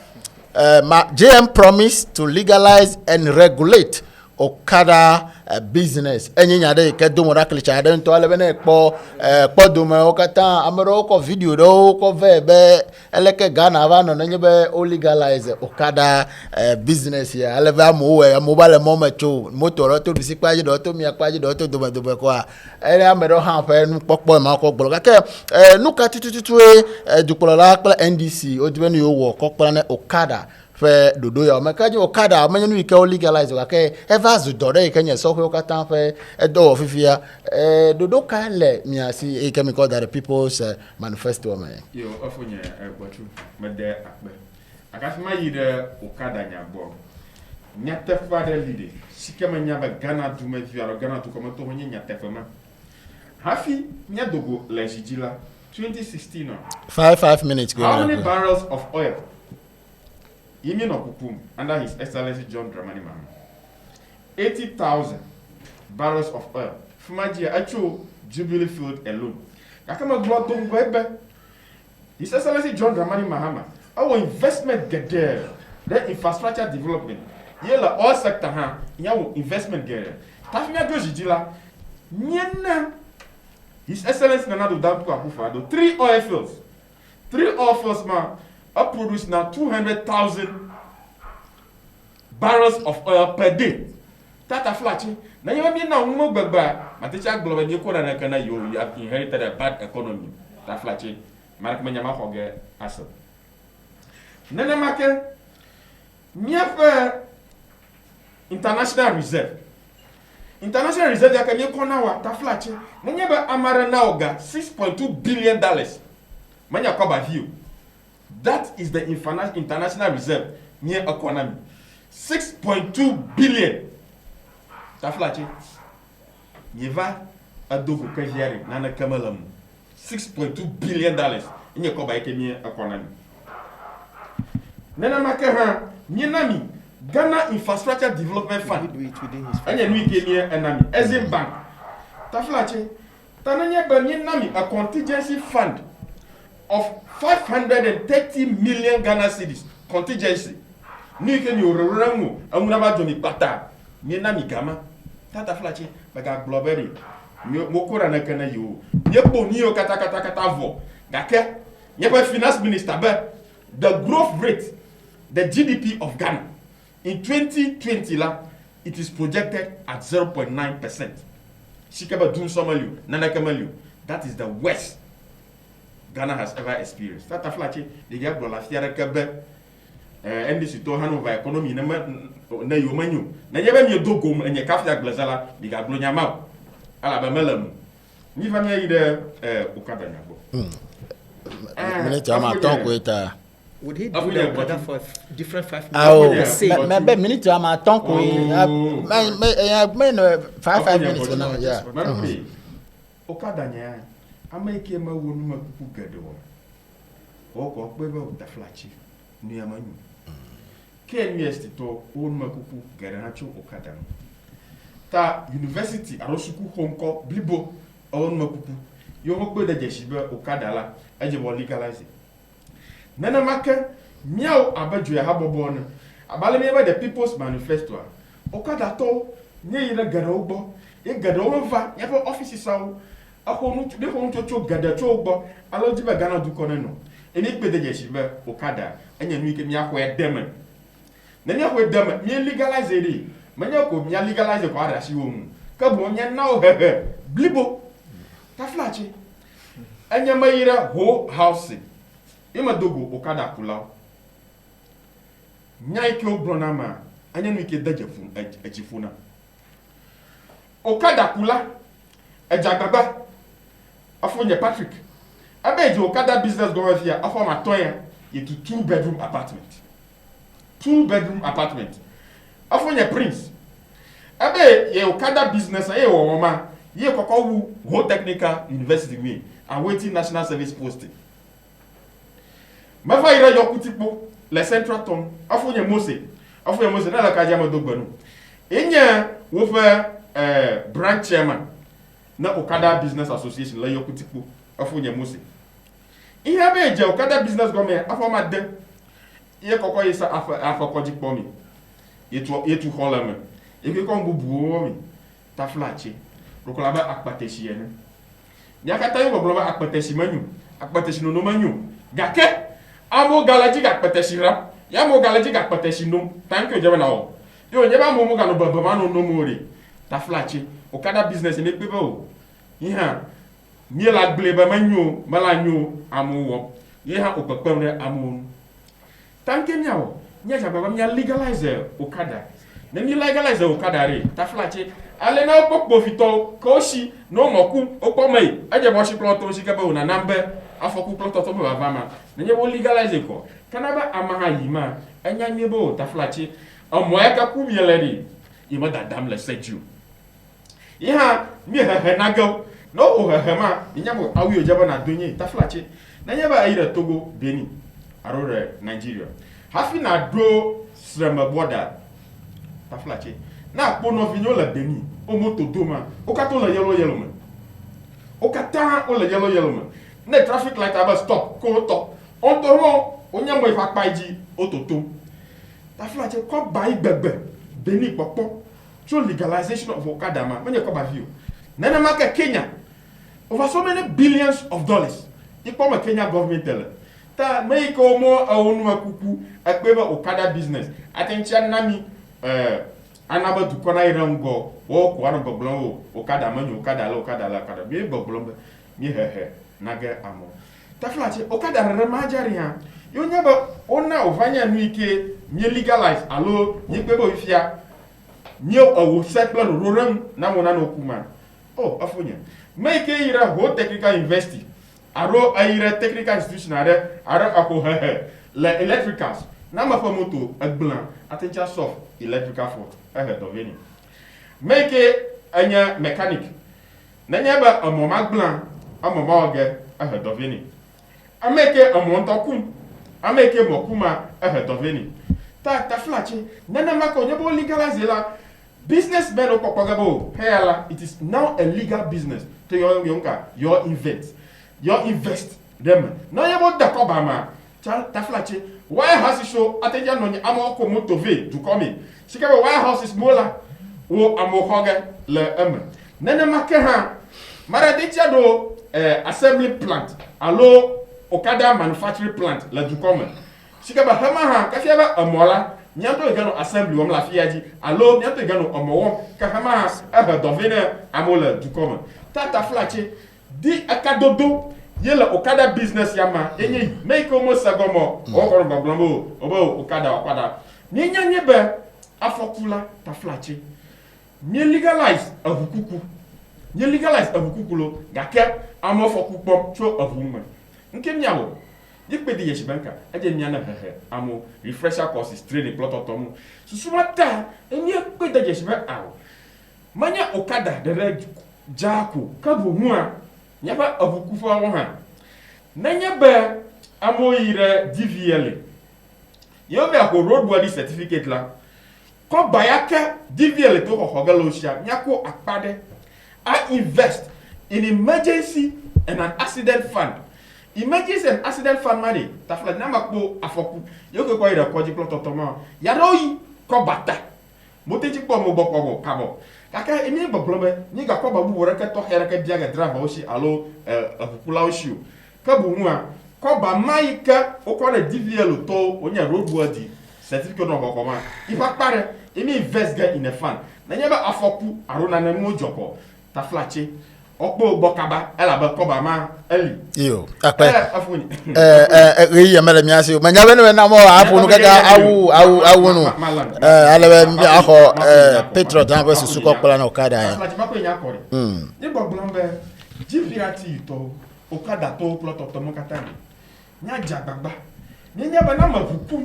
[SPEAKER 1] JM promised to legalize and regulate Okada business. Any nyade ke do mora klicha den to alebene po do me okata amero ko video do ko vebe eleke Ghana va no nyebe o legalize Okada business ya aleva mo we mobile momecho motor to bisi kwaji do to mi kwaji do to do be ko a ere amero han fa nu popo ma ko gboro ke nuka tututu dupolo la NDC o dibe no wo ko plan Okada fe dodo ya mekaji Okada amenyu ike o legalize wa ke ever zudore kenye so ko katan fe edo ofifia dodo kan le miasi e chemical that the people's manifesto man
[SPEAKER 3] yo ofunye egbochu mede akpe akafima yide Okada nyabo nyatefa de lide sikema nyaba Ghana dume fiaro Ghana to comme to onye nyatefema hafi nyadogo lejijila 2016 no
[SPEAKER 1] 5 minutes go.
[SPEAKER 3] How many barrels of oil Yimi no Kupum, under His Excellency John Dramani Mahama, 80,000 barrels of oil. Fumaji actual Jubilee Field alone. Kakama Glodon Webe. His Excellency John Dramani Mahama, our investment get there. The infrastructure development. Yela all sector ha. Yawo investment get there. Tafina Gojijila. Nyena. His Excellency Nanado Dampu Akufo-Addo 3 oil fields. 3 oil fields man. Up produce now 200,000 barrels of oil per day. Tata flachi. Now you mean now more bagba. Maticha global you could and you have inherited a bad economy. That flachi. Mark Manyama Hoge asset. Nana Make Miafa international reserve yakanye kona wa taflache nenye ba amara na oga 6.2 billion dollars manya kwa ba view. That is the international reserve near economy. 6.2 billion. Taflache. Yeva adogo kajiare nana kamalam. 6.2 billion dollars in your koba near economy. Nana makaha nyenami Ghana Infrastructure Development Fund. Anya nui kenya enami Exim Bank. Taflache. Tananya ba nyenami a contingency fund of 530 million Ghana cedis contingency. Ni ke ni orewrangu amunaba joni pata. Ni na mi gama. Tata flache baga globeri. Mokora na kana yo. Yepo ni yo kata vo. Gake yepo finance minister ba the growth rate, the GDP of Ghana in 2020 la it is projected at 0.9%. Shikaba dun somalio, nana kamalio. That is the worst Ghana has ever experienced. Tata flache de ya bro la fiara kabe NDC to hanu ba economy na yo manyu na yeba mi dogo enye kafia glazala diga blo nyama ala ba melam ni fa mi ide okada nyabo
[SPEAKER 1] minute ama ton ko eta
[SPEAKER 2] Would he do the order for different 5 minutes?
[SPEAKER 1] Maybe minute ama ton ko me 5 minutes na yeah
[SPEAKER 3] okada nya amaike ma wonu makuku gadewo oko pebe utaflachi ni amanyu KNUST to wonu makuku gade na chu okada ta university arosuku honko blibo wonu makuku yo mokbe de jeshibe okada la eje bo legalize nana maka miao abajo ya habobo no abale me ba the people's manifesto okada to nye yira gade ogbo e gade o fa ya for offices sawo akonu de ko ntocho gada cho gbo aloji ba Ghana du kono no eni pede je shibe okada enya nu ike mi akọ edem na ni akọ edem mi legalize ri manya ko mi legalize ko ara shi wo mu ka bo nya na o hehe blibo ta flache enya mayira ho house ima dogo okada kula nya ike obrona ma enya nu ike dajefu ejifuna okada kula ejagbagba afonye Patrick abeji okada business go here afoma toya yetu 2-bedroom apartment afonye Prince abe ye okada business ye wo ma ye kokko wu technical university we awaiting national service posting mafa ira yokutipo le central town afonye Mose na la kaja modogbanu enya wo fa branch chairman na Okada Business Association la yokutipo afonye Mose ihe abeje Okada Business Government afoma de ye kokko yisa afokoji pomi yetu holame eke ko mbubu mi ta flache rokola ba akpateshi ene nyakata yo boblo akpateshi no manyu gake amo galaji akpateshi ra ya mo galaji akpateshi no thank you jeba na o yo nyeba mo ga no baba no mori ta flache Okada Business ne pebe o iha mi la gble manyu mala nyu amuwo iha opepem re amu thank you nyawo nya jaba mi legalize Okada na mi legalize Okada re ta flache ale na popo fito koshi no moku opomai aje bo shi plot to shi ke be na nambe afoku plot to be bavama na nye bo legalize ko kanaba amaha yima anya nyebo ta flache omoya ka ku mieleri yima da dam le seju iha mi he nago no o he ma nyabo awi ojaba na donye ta flache na nyeba ira Togo Benin arore Nigeria hafi na do srema border ta flache na pono vinyo la Benin o moto doma o kato la yellow man o kata o la yellow man na traffic light aba stop ko to on to ho onyamo ifa paiji ototo ta flache ko bai gbegbe Benin popo through legalization of Okada ma many ko ba view na market Kenya over so many billions of dollars ipo ma Kenya government tell ta make o mo awonu makuku akpeba Okada business attention nami anaba du kona irango o ko an boblon Okada manyu Okada la mi boblon mi hehe naga amo ta flache Okada remajari ha yo nyaba ona ovanya nu ike mi legalize alo ni pebo ifia New a settler room, Namonano Kuma. Oh, Afonia. Make a whole technical university. Aro a technical institution, Aro electricals. Nama for moto, a blanc, attention soft, electrical fault. Ahead of any. Make a mechanic. Nanyaba a moment blanc, a moment ahead of any. I make a montakum. I make a mokuma ahead of any. Ta flache, Nana Mako, Yabo legalize businessmen of Popagabo, Hela, it is now a legal business to your younger, your invest them. Now you want the Kobama, Taflache, why has it show attention on your Amoko Motove to come in? Chicago White House is smaller, or Amohoga, Le Emma. Nana Makaha, Maradichado, assembly plant, Allo Okada manufacturing plant, La Ducomen. Chicago Hamaha, Kafiaba, Amola. Nyanto egano assembly wam la fiaji allo nyanto egano omo kahama dovene amola du koma tata flache di akadodo yela okada business yama enyi make omo sagomo okoro gbagblamo obo okada nyanya be afokula ta flache nye legalize avukuku lo gake amo fokupom cho avuma nke nyawo yikpedi yeshibanka aje nyana hehe amo refresher courses training plot otomu susumata eni ekpeda yeshiba awo manya okada dere jako kabo hua nyaba abukufu awo ha nanya be amo ire DVL yo be ko road body certificate la ko bayaka DVL to ko hogalo sha nyako akpade I invest in emergency and an accident fund. Emergency and accident fund money. Tafla namakbo afoku. Yoko kwa ida koji plot otoma. Yaroi ko bata. Moteji po mo bokko kabo. Kaka emi boblome ni ga ko babu woraka to heraka biaga driver oshi alo afukula oshi. Kabu hua ko ba maika okwa na DVL to onya road worthy certificate no kokoma. Ifa pare emi invest get in a fund. Na nyaba afoku arona na mo joko. Taflache okpo bokaba elaba koba ma eli
[SPEAKER 1] yo akpe
[SPEAKER 3] afuni
[SPEAKER 1] ri yamele miasi manya bene na mo afunu kaka awu no alebe mi akọ Petro dan be susu kokola na okada ya
[SPEAKER 3] taflache mako nya kore ni gbogbombe GPRT to okada to plot to mo katani nya jagbagba ni nya ba na mavuku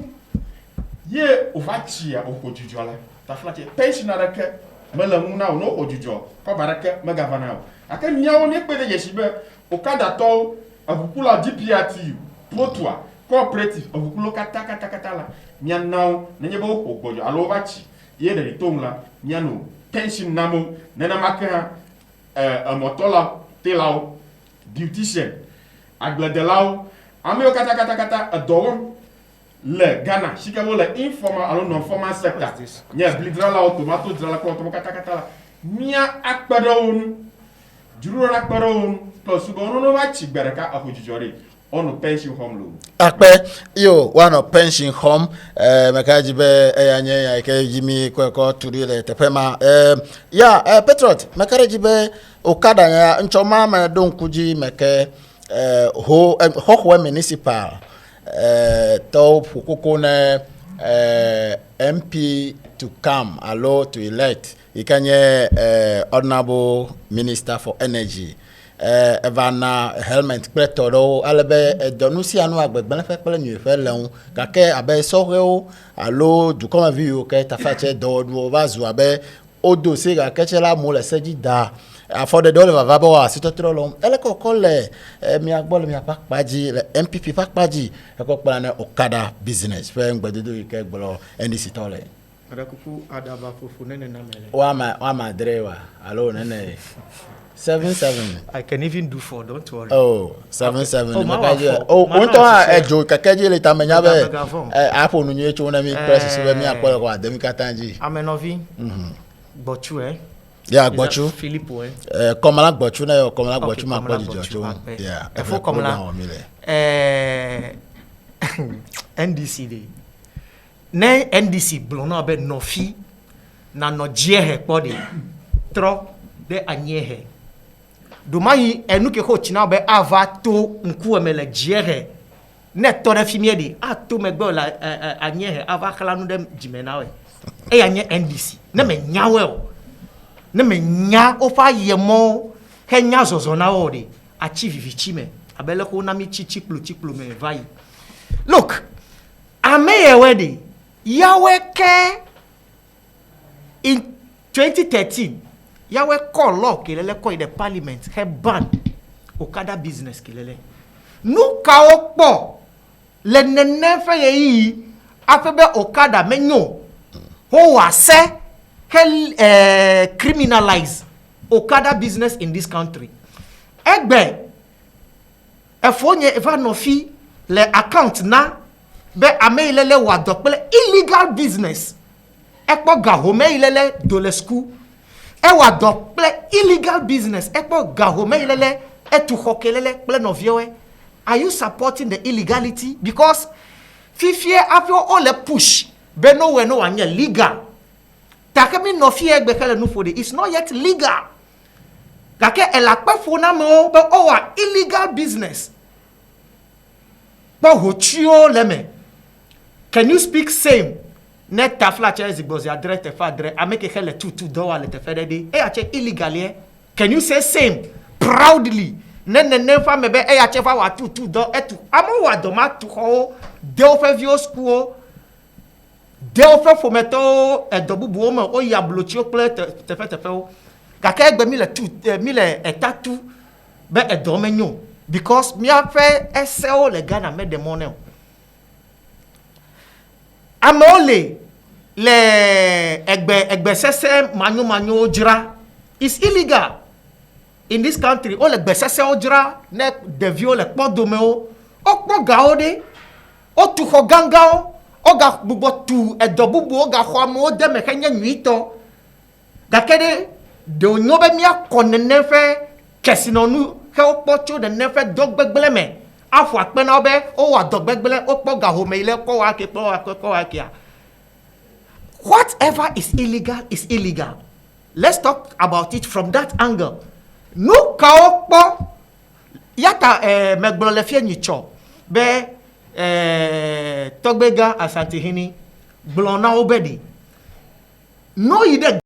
[SPEAKER 3] ye ovachia okojujola taflache pensionara ke mele muna no ojujo ko baraka megavana aka nyawo ne pede yeshibe okada to avukula GPRT protoa cooperative avukulo kata la nyanao nenyebo ogbojo alovachi ye de tomla nyano pension namo nena maka amotola telao beautician agladelao ameo kata adowon le Ghana shikawo le informal alo non formal sector nya blidrala automato drala ko to kata la mia akpadawon jurura akpadawon to subono no wachi bereka akojijore ono pension home lo
[SPEAKER 1] akpe yo one pension home makaji be yanye ya ke jimi ko turile tepema ya Petrot makaji be okada ya nchoma ma don kuji meke ho municipal to fukoko na MP to come allow to elect ikanye honorable minister for energy evana helmet pretoro alebe donusi anu agbegbe fe pele nu fe leun kake abe soheo allo du comme vu ke tafache do vazu abe odo se ga kechela mo le seji da afode dole va ba sitotro lo ele kokole mi agbole mi apakpaji le MPP pakpaji e ko pala na okada business fe ngbedodo ike gbolo NDC tole
[SPEAKER 2] Adakuku adaba fufu nene na mele.
[SPEAKER 1] wa ma drewa allo nene 77
[SPEAKER 2] I can even do 4, don't worry.
[SPEAKER 1] oh 77
[SPEAKER 2] Oh,
[SPEAKER 1] makaje
[SPEAKER 2] ma
[SPEAKER 1] oh
[SPEAKER 2] wa
[SPEAKER 1] unto ejo kakeje le tamenya be
[SPEAKER 2] Megafon.
[SPEAKER 1] apo nu nye chu na mi press so be mi akole ko ademi katanji
[SPEAKER 2] Amenovi. Bochu
[SPEAKER 1] yeah gbochu
[SPEAKER 2] Philippe
[SPEAKER 1] komala gbochu na yo komala gbochu
[SPEAKER 2] Okay,
[SPEAKER 1] ma
[SPEAKER 2] Komala
[SPEAKER 1] ko
[SPEAKER 2] Gbochu,
[SPEAKER 1] jijo
[SPEAKER 2] akpe.
[SPEAKER 1] yeah
[SPEAKER 2] Efo komala. NDC de. Ne NDC blona be nofi na no jehe pode. Tro de anyehe. Domayi enu ke ko china be ava to nku emele jehe. Ne to de fimie de ato megbe la anyehe ava kala nu dem jimena we. eya nye NDC na me nyawe o na me nya ofa yemo he nya zozo na o de achieve vichime abele ko na mi chikplo me vai look ameye wedi yawe ke in 2013 yawe call law kelele ko in the parliament he ban okada business kelele nu ka opo le nene fe yi afebe okada menyo ho wa se he criminalize okada business in this country egbe efonye eva no fi le account na be ameilele wa dokpele illegal business ekpo gahome ilele dole school e wa dokpele illegal business ekpo gahome ilele etu hokelele ple no viewe. Are you supporting the illegality? Because fifie afio ole push be no we no anye legal takemi no fie egbe kele no for it's not yet legal kake elakpe fona mo be owa illegal business ba hochio leme. Can you speak same net tafla cha ezigbozi adre te fadre ameke hele tutu do wale te fedede e ache illegal. Can you say same proudly ne fa mebe e ache fa wa tutu do etu amo wa do ma tu ho de ofe vio school de ofe fometo edobubu o mo o ya blochi o ple te fe o kake egbe mi le tu mi le etatu be edomenyo because mi afe ese o le Ghana me de money amole le egbe sese manyo jira is illegal in this country. O le egbe sese o jira ne de vio le podome o okpo ga o de o tu ho ganga o ga bubo tu edobubu o ga ho mo de me kenya nwito ga kede de onyobe mi akonene fe kesinonu ke o pocho de nefe dogbegbele me afọ akpena obe o wa dogbegbele o po ga home ile ko wa ke kia. Whatever is illegal. Let's talk about it from that angle. No ka opo yata megbolo le fie nyicho be togbega asantihini blona obedi no ide